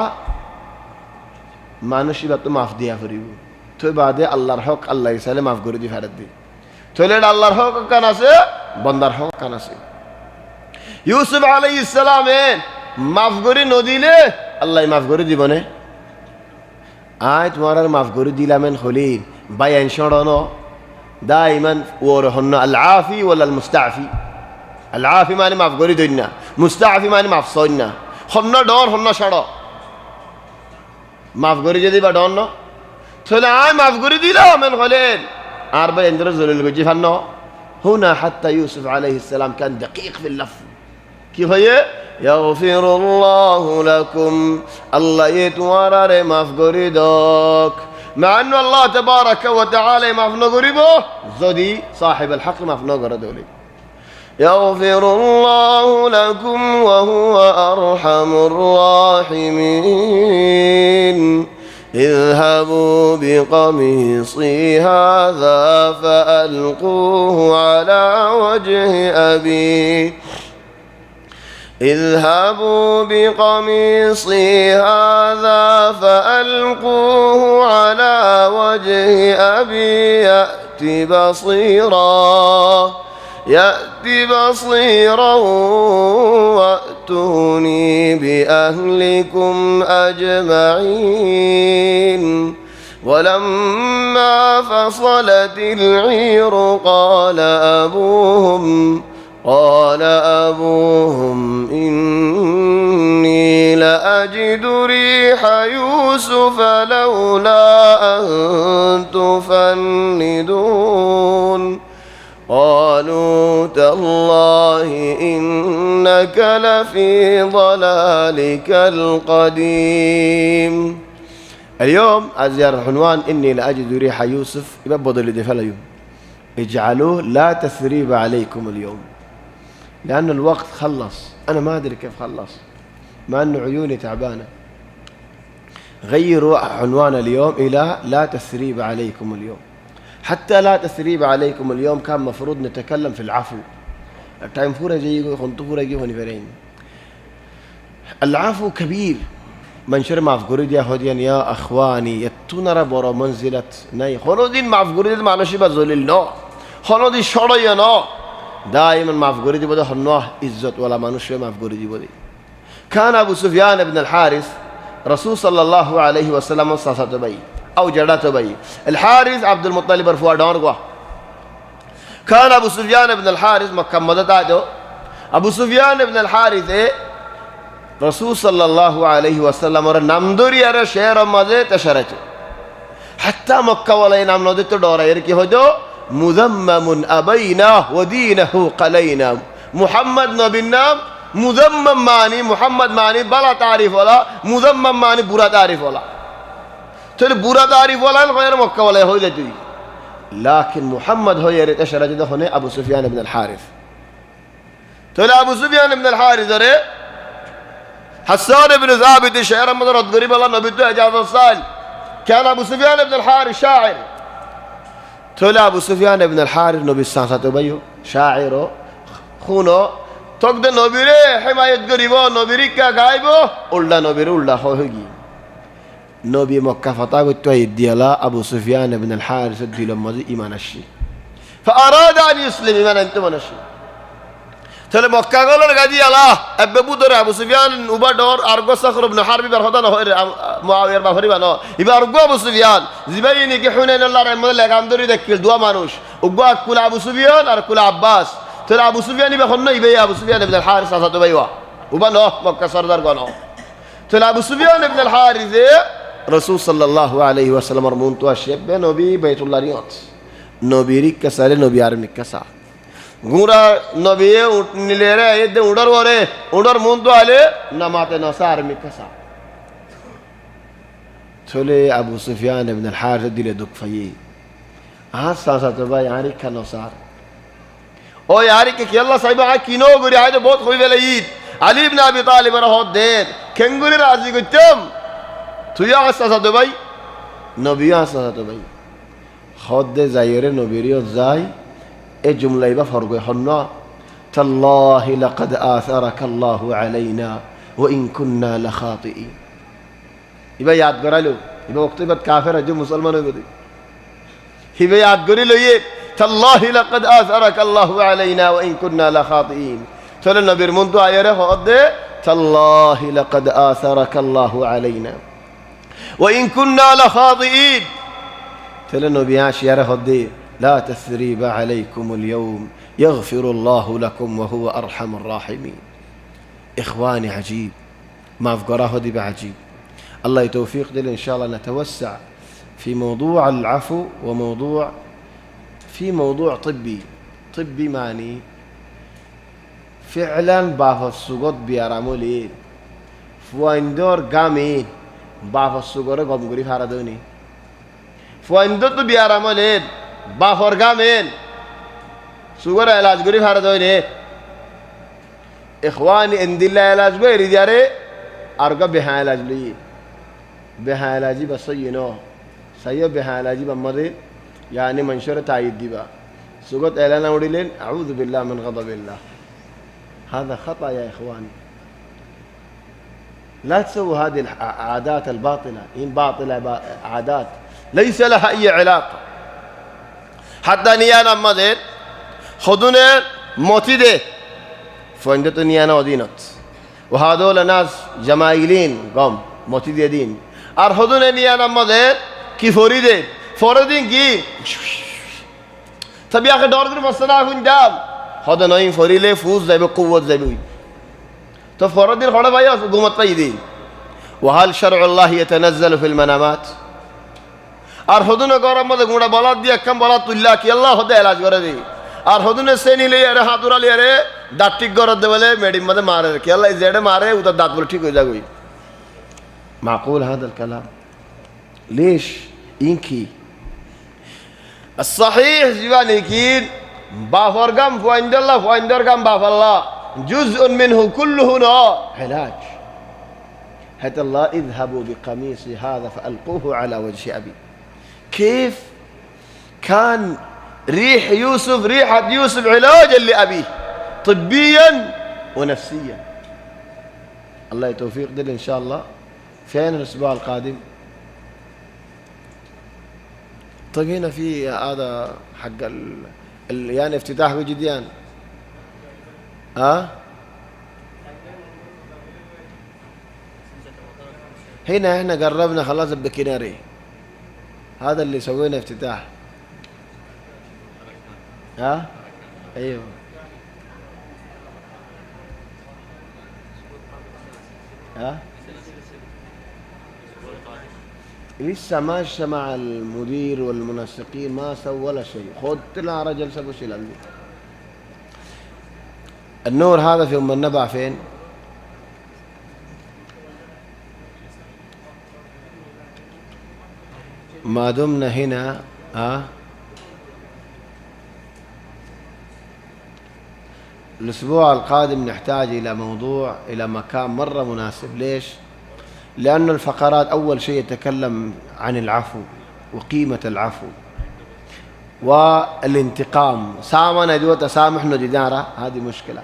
মানুষই বা তো মাফ দিয়া করিব তো বাদে আল্লাহর হক আল্লাহ সালিম মাফ করে দি ফেরত দি চলে আল্লাহর হক কান আছে বন্দার হক কান আছে ইউসুফ আলাইহিস সালামে মাফ করে নদিলে আল্লাহ মাফ করে দিবনে আয় তোমার মাফ করে দিলামেন খলিল বায়ান শড়নো দাইমান ওর হন্ন আল আফি ওয়াল আল মুস্তাফি আল আফি মানে মাফ করে দিন না মুস্তাফি মানে মাফ সইন না হন্ন ডর হন্ন শড় মাফ করে যদি বা ডর ন তাহলে আয় মাফ করে দিলামেন খলিল আর বা ইন্দ্র জলিল গজি ফান্ন هنا حتى يوسف عليه السلام كان دقيق في اللفظ كيف هي يغفر الله لكم الله يتوارى ما فقردك مع أن الله تبارك وتعالى ما فنقربه زودي صاحب الحق ما فنقرده لي يغفر الله لكم وهو أرحم الراحمين اذهبوا بقميصي هذا فألقوه على وجه أبي اذهبوا بقميصي هذا فألقوه على وجه أبي يأتي بصيرا وأتوني بأهلكم أجمعين. ولما فصلت العير قال أبوهم إني لأجد ريح يوسف لولا أن تفندون. قالوا تالله إنك لفي ضلالك القديم. اليوم أزيار عنوان إني لأجد ريح يوسف يبقى اللي دفع اليوم اجعلوه لا تثريب عليكم اليوم، لأن الوقت خلص. أنا ما أدري كيف خلص، مع أن عيوني تعبانة. غيروا عنوان اليوم إلى لا تثريب عليكم اليوم. حتى لا تثريب عليكم اليوم كان مفروض نتكلم في العفو. التايم فورا جيجو خنطو فورا جيجو نفرين. العفو كبير. من شر معفقوري يا هوديان يا أخواني يتونر برا منزلة ناي خلودين معفقوري ما نشيب الزليل نو خلودي شريا نو دائما معفقوري دي بده خنوه عزت ولا ما نشوي معفقوري دي بده. كان أبو سفيان بن الحارث رسول صلى الله عليه وسلم صاصته بي أو جرته بي الحارث عبد المطلب رفوع دارقوا. كان أبو سفيان بن الحارث مكمدت عدو. أبو سفيان بن الحارث رسول صلى الله عليه وسلم نمدوري يا شهر مزه تشرته حتى مكة ولا نمدوري تدور يركي هجو مذمم أبينا ودينه قلينا. محمد نبي نام مذمم ماني محمد ماني بلا تعريف ولا مذمم ماني برا تعريف ولا تل برا تعريف ولا غير مكة ولا هو لتوي. لكن محمد هو يريد تشرته ده هنا أبو سفيان بن الحارث. تل أبو سفيان بن الحارث ده حسان بن ثابت الشاعر مدرد قريب الله نبيته إجازة الصال. كان أبو سفيان بن الحارث شاعر. تولى أبو سفيان بن الحارث نبي السانسة بيو شاعره خونه تقدر نبيره حماية قريبه نبيرك غايبه أولا نبيره أولا خوهجي. نبي مكة فتاة تويدي الله أبو سفيان بن الحارث الدين لما إيمان الشيء فأراد أن يسلم إيمان أنتم الشيء. تل مكة قالوا لقدي الله أبو در أبو سفيان أبا دور أرجو صخر بن حرب برهدان هو معاوية بفري بنا يبقى أرجو أبو سفيان زبايني كحنين الله رحمه الله كام دوري ذكر دوا مانوش أبا كل أبو سفيان أركل عباس. تل أبو سفيان يبقى خنّا يبقى أبو سفيان بن الحارث أساتو بيوا أبا نو مكة سردار قانو. تل أبو سفيان بن الحارث رسول صلى الله عليه وسلم رمونتو الشيب نبي بيت الله رياض نبي ريك كسر نبي عرمك كسر غورا نبي نيلره يد اودر وره اودر مونتو عليه نماته نصار مكسا. تولي ابو سفيان بن الحارث ديله دك فيه ساسا تبا يعني كنصار او يعني كي يلا صاحب كينو غوري هذا बहुत خوي وليد علي بن ابي طالب راه دين كنغوري راضي قدام تو يا ساسا تبا نبي ساسا تبا خد زايره نبيريو زاي الجملة يبقى فرق يحنا تالله لقد آثرك الله علينا وإن كنا لخاطئين. يبقى ياد قرالو يبقى وقت يبقى كافر جو مسلمان يقولي يبقى ياد قرالو تالله لقد آثرك الله علينا وإن كنا لخاطئين. تقول النبي منذ آيره تالله لقد آثرك الله علينا وإن كنا لخاطئين. تقول النبي عاش يره لا تثريب عليكم اليوم يغفر الله لكم وهو أرحم الراحمين. إخواني عجيب ما أفقراه دي بعجيب. الله يتوفيق دل إن شاء الله نتوسع في موضوع العفو وموضوع في موضوع طبي معني فعلا بعض السقوط بيرامو ليه فواندور قامي بعض السقوط قام قريب هاردوني فواندور بيرامو ليه بافرقامين سوغر علاج غريب هردوينه. اخواني ان دل علاج غير دياري ارغب به علاج لي به علاجي بسينو سيو به علاجي بمدي يعني منشور تايد ديبا سوغت اعلان اوريلين اعوذ بالله من غضب الله. هذا خطا يا اخواني لا تسووا هذه العادات الباطلة، إن باطلة عادات ليس لها أي علاقة. حتى نيانا مدين خذونا موتيده فندتو نيانا ودينت، وهذول ناس جمايلين قام موتيدي دين আর خذونا نيانا مدين كي فوريده فوردين كي طب يا أخي دور كده مسنا كون دام هذا نايم فوريله فوز زي بقوة زي بوي تو فوردين خلا بايا قومت بايدين. وهل شرع الله يتنزل في المنامات؟ আর হদুনে গরম মধ্যে গুঁড়া বলাদ দিয়ে একখান বলাদ তুললা কি আল্লাহ হদে এলাজ করে দিই। আর হদুনে সেনি লিয়ে আরে হাতুরা লিয়ে আরে দাঁত ঠিক করে দে বলে মেডিম মধ্যে মারে কি আল্লাহ জেডে মারে উতার দাঁত বলে ঠিক হয়ে যাবে। معقول هذا الكلام؟ ليش؟ إنكي الصحيح زوانيكين بافرقم فويند الله فويندرقم باف الله جزء منه كله نار علاج. هدى الله اذهبوا بقميصي هذا فألقوه على وجه أبي. كيف كان ريح يوسف ريحة يوسف علاجا لأبيه طبيا ونفسيا. الله يتوفيق دل إن شاء الله. فين الأسبوع القادم؟ طيب هنا في هذا حق يعني افتتاح وجديان هنا احنا قربنا خلاص بكناري هذا اللي سوينا افتتاح. ايوه لسه ما اجتمع المدير والمنسقين ما سووا ولا شيء. خذ طلع رجل سووا شيء لندي. النور هذا في ام النبع فين؟ ما دمنا هنا الأسبوع القادم نحتاج إلى موضوع إلى مكان مرة مناسب. ليش؟ لأن الفقرات أول شيء يتكلم عن العفو وقيمة العفو والانتقام. سامنا دو تسامح ندارة هذه مشكلة.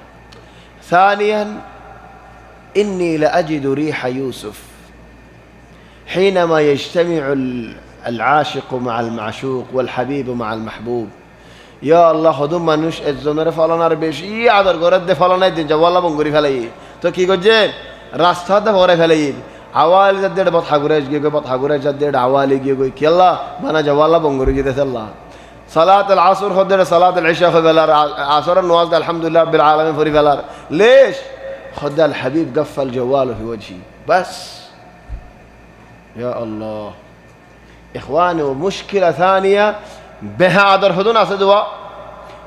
ثانيا إني لأجد ريح يوسف حينما يجتمع العاشق مع المعشوق والحبيب مع المحبوب. يا الله خدوم ما نش الزنر فلان ربيش يعذر قرد فلان يدين جوالا بنقولي فلأي تو كي قجين راست هذا فوري فلأي عوالي جدّد بط حجورج جيجو بط حجورج جدّد عوالي جيجو كيلا بنا جوالا بنقولي جدّد الله. صلاة العصر خدنا صلاة العشاء في بلار عصر النواز الحمد لله رب العالمين فوري بلار. ليش؟ خد الحبيب قفل جواله في وجهي بس. يا الله إخواني. ومشكلة ثانية بها عدر خدون أصدوا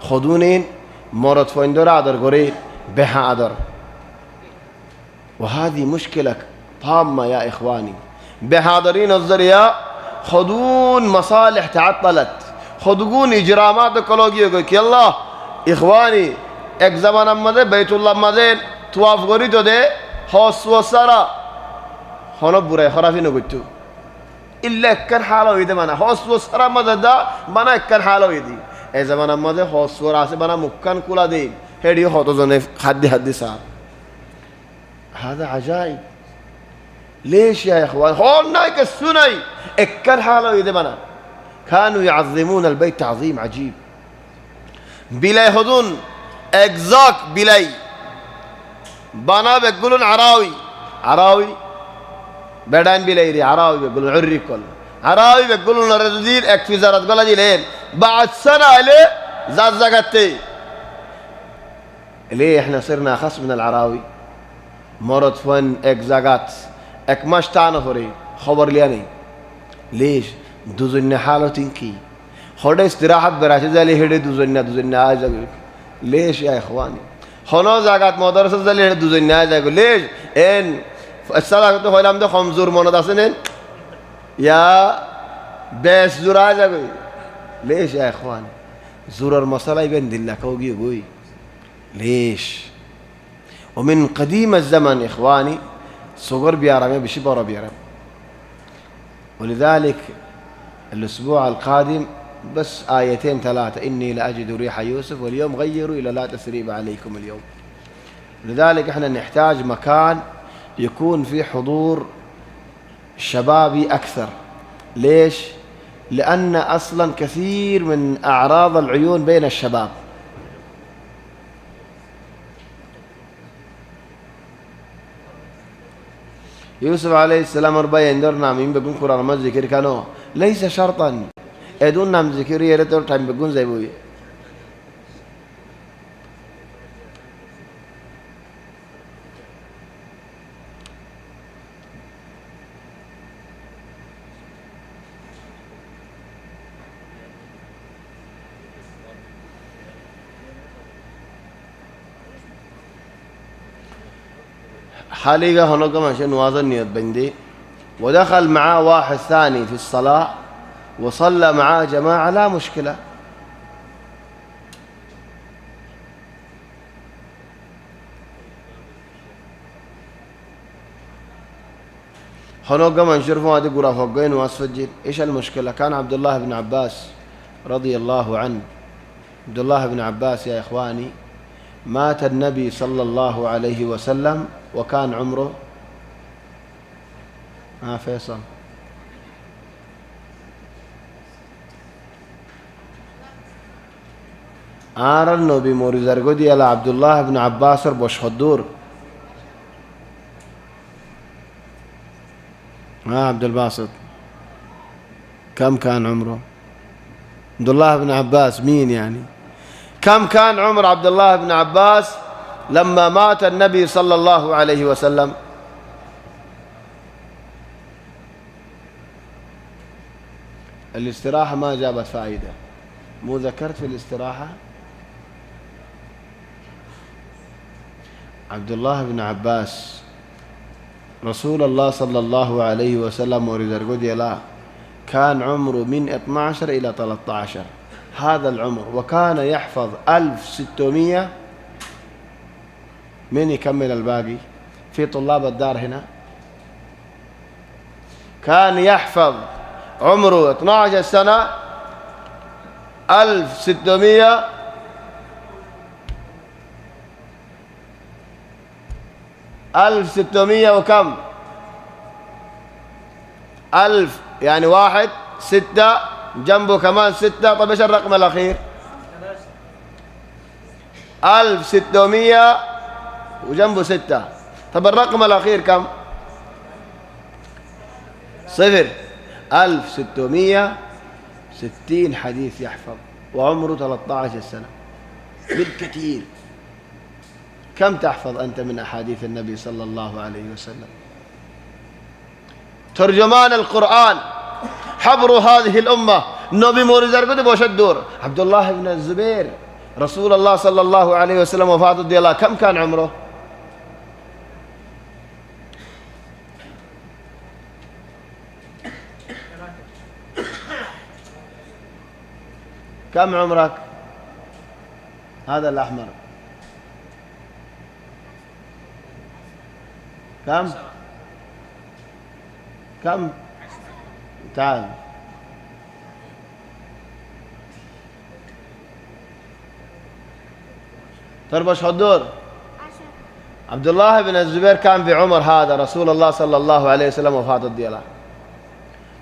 خدونين مرض فندر عدر قريب بها عدر. وهذه مشكلة طامة يا إخواني. بهادرين الزرياء خدون مصالح تعطلت خدون إجرامات كولوجية يلا إخواني एक जमानामध्ये बैतुल्लाहमध्ये तवाफ करीत होते हौस वसारा होनो बुराई खराफी नगुतु इल्ला एक्कन हालो इदे माना हौस वसारा मददा माना एक्कन हालो इदी ए जमानामध्ये हौस वरासे माना मुक्कन कुला दे हेडी होतो जने खाद्य हद्दी सा هذا عجائب. ليش يا إخوان هون كالسني اكل حاله يدي منا كانوا يعظمون البيت تعظيم عجيب بلا يهدون اجزاك بلاي بنا بيقولون عراوي بدان بلاي عراوي بيقولون عري كل عراوي بيقولون ردير اك في زارت قال لين بعد سنة عليه زغتي ليه احنا صرنا اخص من العراوي مرض فن اجزاقات اك ماش تانا فري خبر لياني. ليش دوزن حالو تنكي خود استراحة براشة زالي هيد دوزن آجا. ليش يا إخواني خنو زاقات مدرسة زالي هيد دوزن آجا. ليش إن السلاة كتو خيلام دو خمزور مندسنين يا بس زور آجا. ليش يا إخواني زور المصالح يبين دلك وقي قوي. ليش ومن قديم الزمن إخواني صغر بيارمي بشبه بيارم. ولذلك الأسبوع القادم بس آيتين ثلاثة إني لأجد ريح يوسف واليوم غيروا إلى لا تثريب عليكم اليوم. لذلك إحنا نحتاج مكان يكون في حضور شبابي أكثر. ليش؟ لأن أصلا كثير من أعراض العيون بين الشباب. يوسف عليه السلام ربي يندرنا من بيكون قرآن ما ذكر كانوا ليس شرطا ادون نام ذكر يرتور تايم بيكون زي بوي. حاليا هنقوم عشان نواظن نيت بندي ودخل معاه واحد ثاني في الصلاة وصلى معاه جماعة لا مشكلة. هنقوم نشوفوا هذه غرفة واسفجين ايش المشكلة؟ كان عبد الله بن عباس رضي الله عنه. عبد الله بن عباس يا إخواني مات النبي صلى الله عليه وسلم وكان عمره فيصل النبي موري زرقودي على عبد الله بن عباس ربوش خدور عبد الباسط كم كان عمره؟ عبد الله بن عباس مين يعني؟ كم كان عمر عبد الله بن عباس لما مات النبي صلى الله عليه وسلم؟ الاستراحة ما جابت فائدة. مو ذكرت في الاستراحة عبد الله بن عباس رسول الله صلى الله عليه وسلم ورد لا كان عمره من 12 إلى 13 هذا العمر، وكان يحفظ 1600. من يكمل الباقي؟ في طلاب الدار هنا كان يحفظ عمره 12 سنة 1600 1600 وكم؟ 1000 يعني 1 6 جنبه كمان 6. طيب ايش الرقم الأخير؟ 1600 وجنبه 6. طب الرقم الأخير كم؟ 0. 1660 حديث يحفظ وعمره 13 سنة بالكثير. كم تحفظ أنت من أحاديث النبي صلى الله عليه وسلم؟ ترجمان القرآن حبر هذه الأمة نبي مورزار قد بوش الدور عبد الله بن الزبير رسول الله صلى الله عليه وسلم وفاته دي الله كم كان عمره؟ كم عمرك؟ هذا الأحمر كم؟ كم؟ تعال تربش خدور. عبد الله بن الزبير كان بعمر هذا رسول الله صلى الله عليه وسلم وفاته الديالة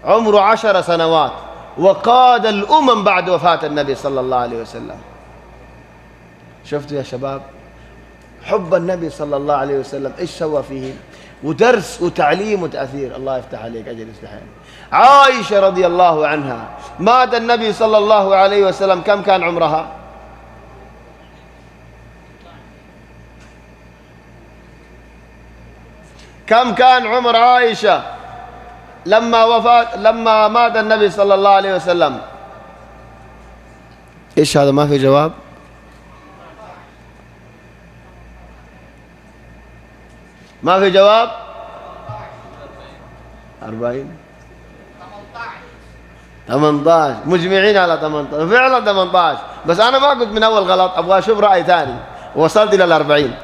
عمره 10 سنوات وقاد الأمم بعد وفاة النبي صلى الله عليه وسلم. شفتوا يا شباب حب النبي صلى الله عليه وسلم ايش سوى فيه؟ ودرس وتعليم وتأثير. الله يفتح عليك أجل استحيان. عائشة رضي الله عنها مات النبي صلى الله عليه وسلم كم كان عمرها؟ كم كان عمر عائشة لما مات النبي صلى الله عليه وسلم؟ ايش هذا؟ ما في جواب؟ ما في جواب؟ 40 18 مجمعين على 18 فعلا 18. بس أنا ما قلت من أول غلط، أبغى أشوف رأي ثاني. وصلت إلى 40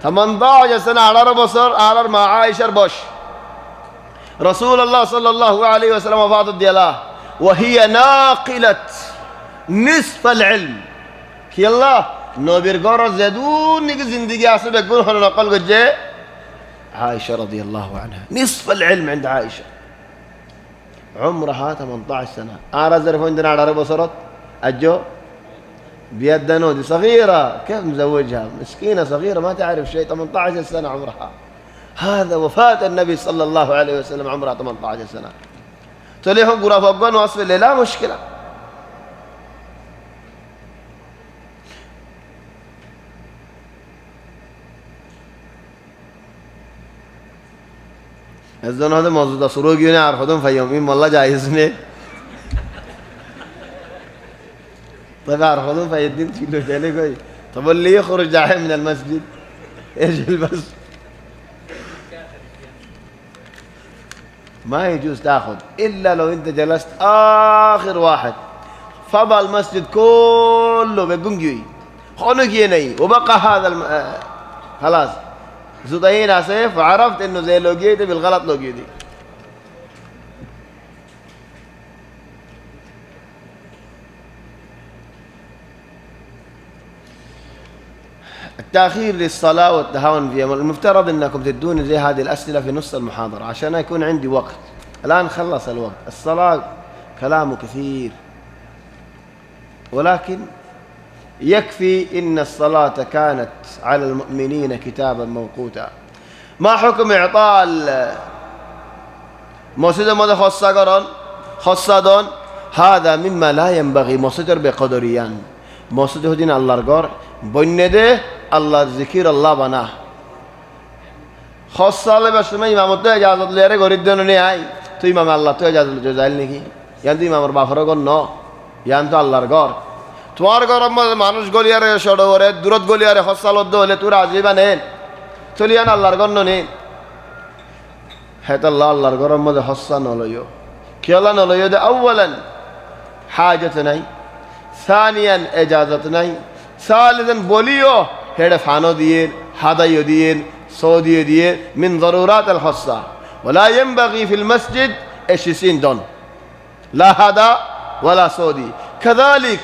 18 سنة على بصر على مع عائشة بوش رسول الله صلى الله عليه وسلم وفاة الديالاه وهي ناقلة نصف العلم. كي الله نو بيرغور زدون نيجي زندگی اسه بگون هنو نقل گجه عائشة رضي الله عنها نصف العلم عند عائشة عمرها 18 سنة أرزر فندنا على ربع صرت أجو بيدنا دي صغيرة كيف مزوجها مسكينة صغيرة ما تعرف شيء 18 سنة عمرها هذا وفاة النبي صلى الله عليه وسلم عمرها 18 سنة تليهم غرفة أبغان وصف الليل لا مشكلة الزنا هذا موجود سروق يوني عارفهم في يومين والله جايزني طيب عارفهم في الدين كيلو جالي كوي طب اللي يخرج جاي من المسجد ايش البس ما يجوز تاخذ الا لو انت جلست اخر واحد فضى المسجد كله بقنجي خونجيني وبقى هذا خلاص زدين عسيف وعرفت انه زي لوجيتي بالغلط لوجيتي التأخير للصلاة والتهاون فيها المفترض انكم تدوني زي هذه الأسئلة في نص المحاضرة عشان يكون عندي وقت الآن خلص الوقت الصلاة كلامه كثير ولكن يكفي إن الصلاة كانت على المؤمنين كتابا موقوتا ما حكم إعطاء مسجد ماذا خصادون هذا مما لا ينبغي مسجد بقدريان مسجد دين الله رجار بنده الله ذكر الله بنا خصال بس ما إمام تو إجازة ليره غريب دنوني هاي تو إمام الله تو إجازة جزائل نكي يعني تو إمام ربع فرقون نو يعني تو الله رجار তোমার গরম মানুষ গলিয়ারে সড়ো ওরে দূরত গলিয়ারে হসালত দলে তোর আজিবা নেন চলিয়ান আল্লাহর গণ্য নেন হেতাল্লাহ আল্লাহর গরম মধ্যে হসা নলয় কেলা নলয় দে আউ্বালান হাজত নাই সানিয়ান এজাজত নাই সালিদান বলিও হেডে ফানো দিয়ে হাদাইও দিয়ে সৌদিও দিয়ে মিন জরুরাত আল হসা ولا ينبغي في المسجد اشيسين دون لا هذا ولا سودي كذلك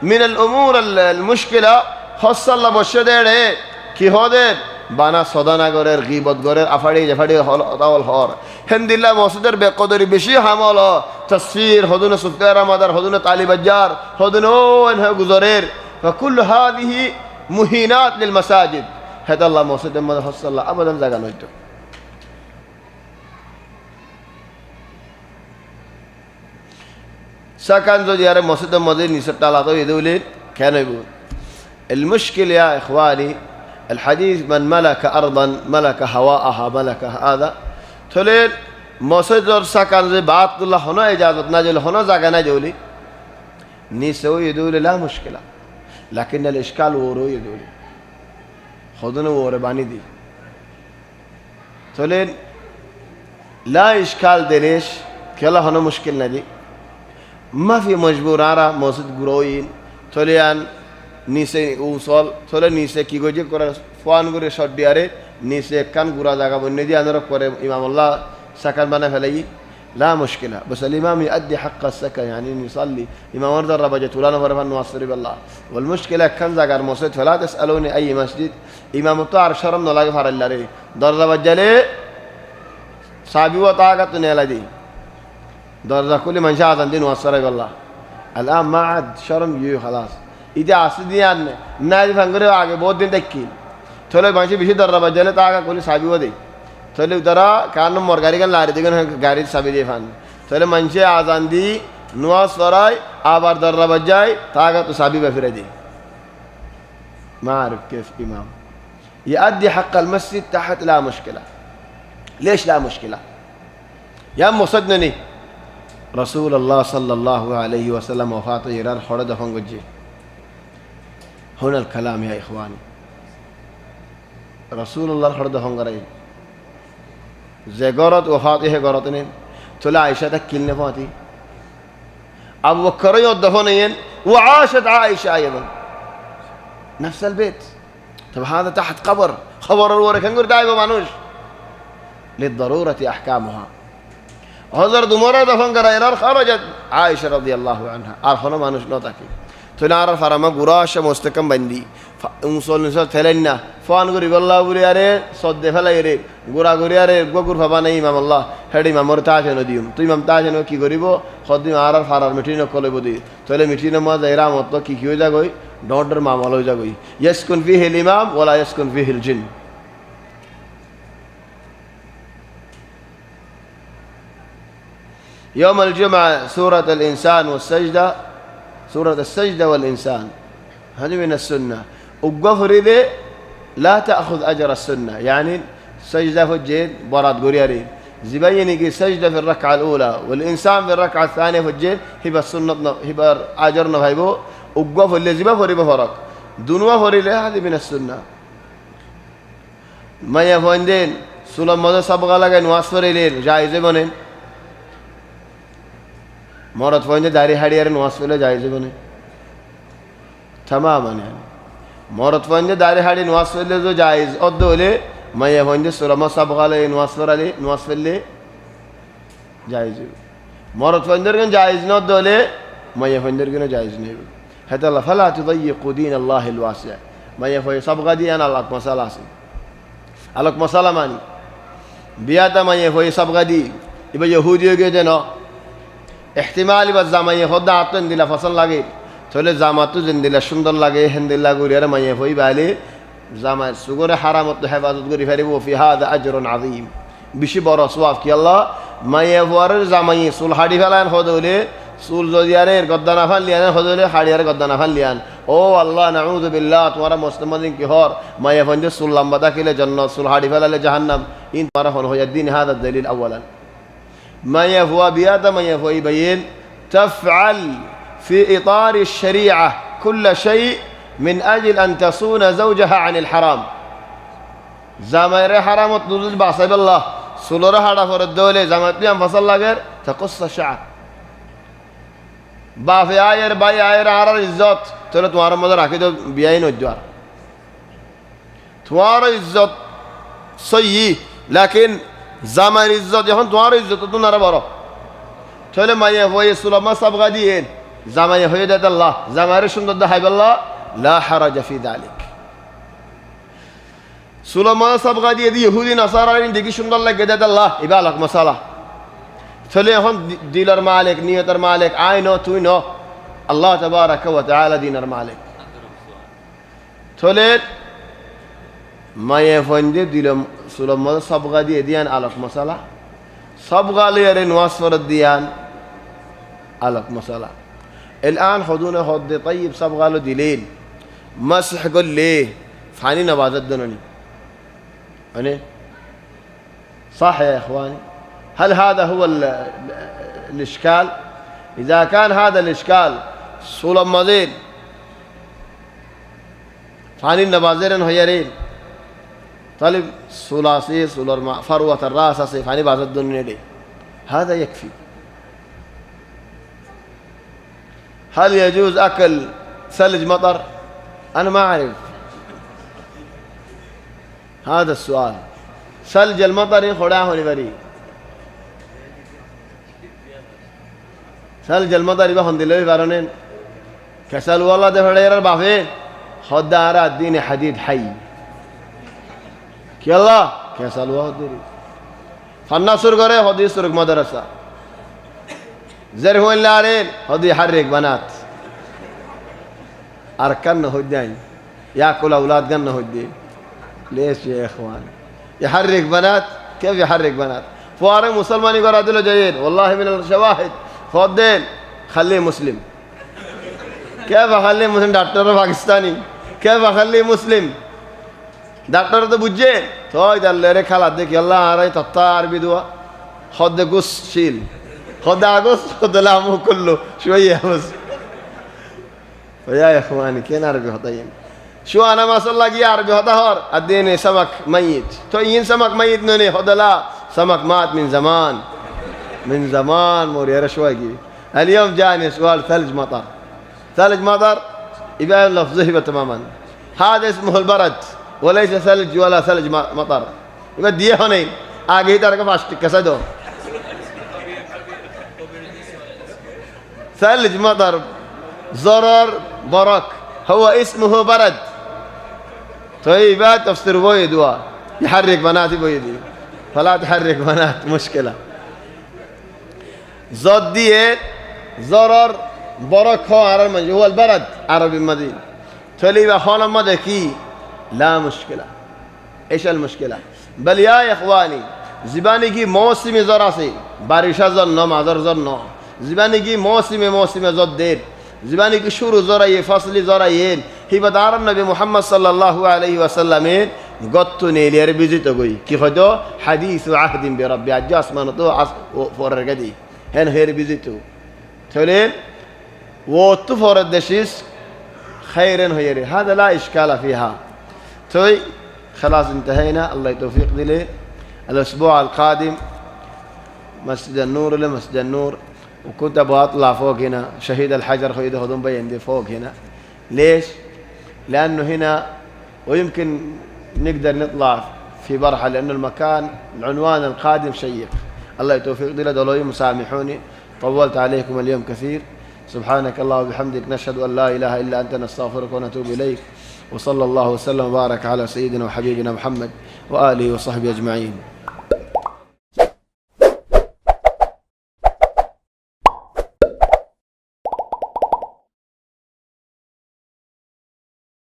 من الأمور المشكلة خص الله بشدة كي هذا بنا صدنا غير غيبت غير أفادي جفادي هال هار هند الله مصدر بقدر بشي حمالا تصوير هذون سكر مادر هذون طالب الجار هذون إنها جزرير فكل هذه مهينات للمساجد هذا الله مصدر ما خص الله أبدا زعل نجده سكان زوجي مسجد مدير نسبت على طول يدولين كانوا يقول المشكلة يا إخواني الحديث من ملك أرضا ملك هواءها ملك هذا تقولين مسجد سكان زي بعض الله هنا إجازة نجول هنا زاغ نجولي نسوي يدولي لا مشكلة لكن الإشكال ورو يدولي خذنا ورباني دي تقولين لا إشكال دليش كلا هنا مشكلة ندي ما في مجبور على مسجد جروين توليان نيسه وصل تولي نيسه كي جوجي كورا فوان غوري شوت دياره نيسه كان غورا جاكا بندي أنا ركوري إمام الله سكن بنا فلي لا مشكلة بس الإمام يؤدي حق السكن يعني يصلي إمام ورد الرباجة طولنا ورفع نواصر بالله والمشكلة كان زاكر مسجد فلا تسألوني أي مسجد إمام الطاهر شرم نلاقي فار الله ري در الرباجة لي صابي وطاقة نيلا دي درجة كل من شاء عندنا وصل بالله الآن ما عاد شرم يو خلاص إذا أصديان نادي فانغري آگے बहुत दिन तक की थोड़े बांची बिशी दर्रा बजले ताका कोली साबी वो दे थोड़े उधरा कान मोर गाड़ी का लारी दिगन गाड़ी साबी दे फान थोड़े मंचे आजादी नुआस वराय आबार दर्रा बजाय ताका तो साबी बफिर दे ما أعرف كيف إمام يؤدي حق المسجد تحت لا مشكلة ليش لا مشكلة يا مصدني رسول الله صلى الله عليه وسلم وفاته يرار خرد فنجي هنا الكلام يا إخواني رسول الله خرد فنجري زغرت وفاته غرتنين تلا عائشة تكلنا فاتي أبو بكر يدفنين وعاشت عائشة أيضا نفس البيت طب هذا تحت خبر الورك هنقول دايما مانوش للضرورة أحكامها حضرت عمر دفن كرايرار خرجت عائشة رضي الله عنها عارفنا مانوش نوتاكي تنعرف فرما قراش مستكم بندي মুসল ফেলেন না ফোন করি বল্লা বুড়ি আরে সদ্দে ফেলাই রে গোড়া ঘুরি আরে গগুর ভাবা নেই ইমাম আল্লাহ হেড ইমামর তা যেন দিম তুই ইমাম তা যেন কি করিব সদ্দিম আর ফারার মিটিন কলেব দি তাহলে মিটিনের মাঝে এরা মত কি হয়ে যাগই ডর মামল হয়ে যাগই ইয়াসকুন ফিহিল ইমাম ওয়ালা ইয়াসকুন ফিহিল জিন يوم الجمعة سورة الإنسان والسجدة سورة السجدة والإنسان هذه من السنة وقفر ذي لا تأخذ أجر السنة يعني سجدة في الجيد براد قريري زبيني كي سجدة في الركعة الأولى والإنسان في الركعة الثانية في الجيد هبا السنة هبا أجرنا هيبو وقفر اللي زبا فري بفرق دنوا فري له هذه من السنة ما يفوندين سلام ماذا سبقا لغا نواس فري لين جائزة بنين مرات فوندين داري حديار نواس فري جائزة بنين تماما يعني مرات فوندين داري حدي نواس فري جو جائز أدولي ما يفوندين سلام سبقا لغا نواس فري جائز مرات فوندين كن جائز ندولي ما يفوندين كن جائز نيب هذا الله فلا تضيقوا دين الله الواسع ما يفوي سبقا دي أنا الله مسألة আলোক মশালা মানি বিয়াটা মাইয়ে হয়ে সবগাদি এবার ইহুদিও গিয়ে যেন এহতিমাল এবার জামাইয়ে হদ্দা আত্মন দিলা ফসল লাগে তাহলে জামাতো যেন দিলা সুন্দর লাগে হেন্দিল্লা গুড়িয়ারে মাইয়ে হই বাইলে জামাই সুগরে হারামত হেফাজত করি ফেরিব ফি হাদা আজরুন আযীম বেশি বড় সওয়াব কি আল্লাহ মাইয়ে হওয়ারের জামাইয়ে চুল হাড়ি ফেলান হদলে চুল যদি গদ্দানা ফান লিয়ান হদলে হাড়িয়ারে গদ্দানা ফান লিয়ান ও আল্লাহ নাউযু বিল্লাহ তোমারা মুসলমানদিন কি হর মাইয়া ফন্দে চুল লম্বা দাখিলে জান্নাত চুল হাড়ি ফেলালে জাহান্নাম ইন তোমারা হন হয়া দিন হাদা দলিল আওয়ালান মাইয়া হুয়া বিয়াদা মাইয়া হুয়া ইবাইন تفعل في إطار الشريعة كل شيء من أجل أن تصون زوجها عن الحرام زمير حرامت نزل بعصب الله سلورة هذا فرد الدولة زمت بيان فصل لغير تقص الشعر বাফে আয়ের ভাই আয়ের আর ইজ্জত তাহলে তোমার মধ্যে রাখি তো বিয়াই নদ্দার তোমার ইজ্জত সহি লেকিন জামাইয়ের ইজ্জত যখন তোমার ইজ্জত তো না বড় তাহলে মাইয়া হয়ে সুলামা সাবগা দিয়ে জামাইয়া হয়ে দেয় আল্লাহ জামাইয়ের সুন্দর দেখাইব আল্লাহ লা হারাজা ফি যালিক সুলামা সাবগা দিয়ে ইহুদি নাসারা দেখি সুন্দর লাগে দেয় আল্লাহ ইবা আলাক মাসালা তাহলে এখন দিলের মালিক নিয়তের মালিক আই ন তুই ন আল্লাহ তাবারাকা ওয়া তাআলা দিনের মালিক তাহলে মায়ে ফন্দে দিলম সুলম সবগা দিয়ে দিয়ান আলাক মশালা সবগা লিয়ারে নওয়াজ ফরদ দিয়ান আলাক মশালা الآن خذونا خذ طيب صبغة له دليل مسح قل ليه فاني نبازت دنوني يعني صح يا إخواني هل هذا هو الإشكال؟ إذا كان هذا الإشكال سولم مزيد فاني النبازرين هيرين طالب سلاسي سولر فروة الراس فاني بعض الدنيا دي هذا يكفي هل يجوز أكل ثلج مطر؟ أنا ما أعرف هذا السؤال ثلج المطر خداه لبري ثلج المطر يبقى هندلوي بارونين كسل والله ده فلير بافين خد على الدين حديد حي كي الله كسل والله دري فالنصر قري خدي سرق مدرسة زرهو اللي علين خدي يحرك بنات أركن هدين يأكل أولاد جنة هدين ليش يا إخوان يحرك بنات كيف يحرك بنات فوارق مسلماني قرأ جيد والله من الشواهد فضل خليه مسلم كيف اخليه مسلم دكتور पाकिस्तानी كيف اخليه مسلم دكتور तो बुझे तो इधर ले रे खाला देख अल्लाह आ रही तत्ता अरबी दुआ خد قص شيل خد قص خد لامو كله شويه بس فيا اخواني كين عربي هطين شو انا ما صلى لي عربي هذا هور اديني سمك ميت تو ين سمك ميت نوني خد لا سمك مات من زمان موريرا شوي اليوم جاني سؤال ثلج مطر ثلج مطر يبقى لفظه تماما هذا اسمه البرد وليس ثلج ولا ثلج مطر يبقى دي هونين आगे तरह का फास्ट कैसा दो ثلج مطر ضرر برك هو اسمه برد طيب تفسير بويد يحرك بناتي بويدي فلا تحرك بنات مشكلة زود ديت ضرر برك هو البرد عربي مدين طيب خانا مدكي لا مشكلة ايش المشكلة بل يا اخواني زباني کی موسم ذرا سے بارشہ ذر نہ معذر ذر نہ زباني کی موسم ذر دیر زباني کی شروع ذرا یہ فصل ذرا یہ ہی بدار النبي محمد صلى الله عليه وسلم قط نيلي ربيزيتو قوي كي خدو حديث عهد بربي عجاس ما نطوع فورقدي هن هي ربيزيتو تولين وطفور الدشيس خير هيري هذا لا إشكال فيها توي خلاص انتهينا الله يتوفيق لي الأسبوع القادم مسجد النور لمسجد النور وكنت أبغى أطلع فوق هنا شهيد الحجر خيده هذون بيندي فوق هنا ليش؟ لأنه هنا ويمكن نقدر نطلع في برحة لأنه المكان العنوان القادم شيق الله يتوفيق لي دولوي مسامحوني طولت عليكم اليوم كثير سبحانك الله وبحمدك نشهد أن لا إله إلا أنت نستغفرك ونتوب إليك وصلى الله وسلم وبارك على سيدنا وحبيبنا محمد وآله وصحبه أجمعين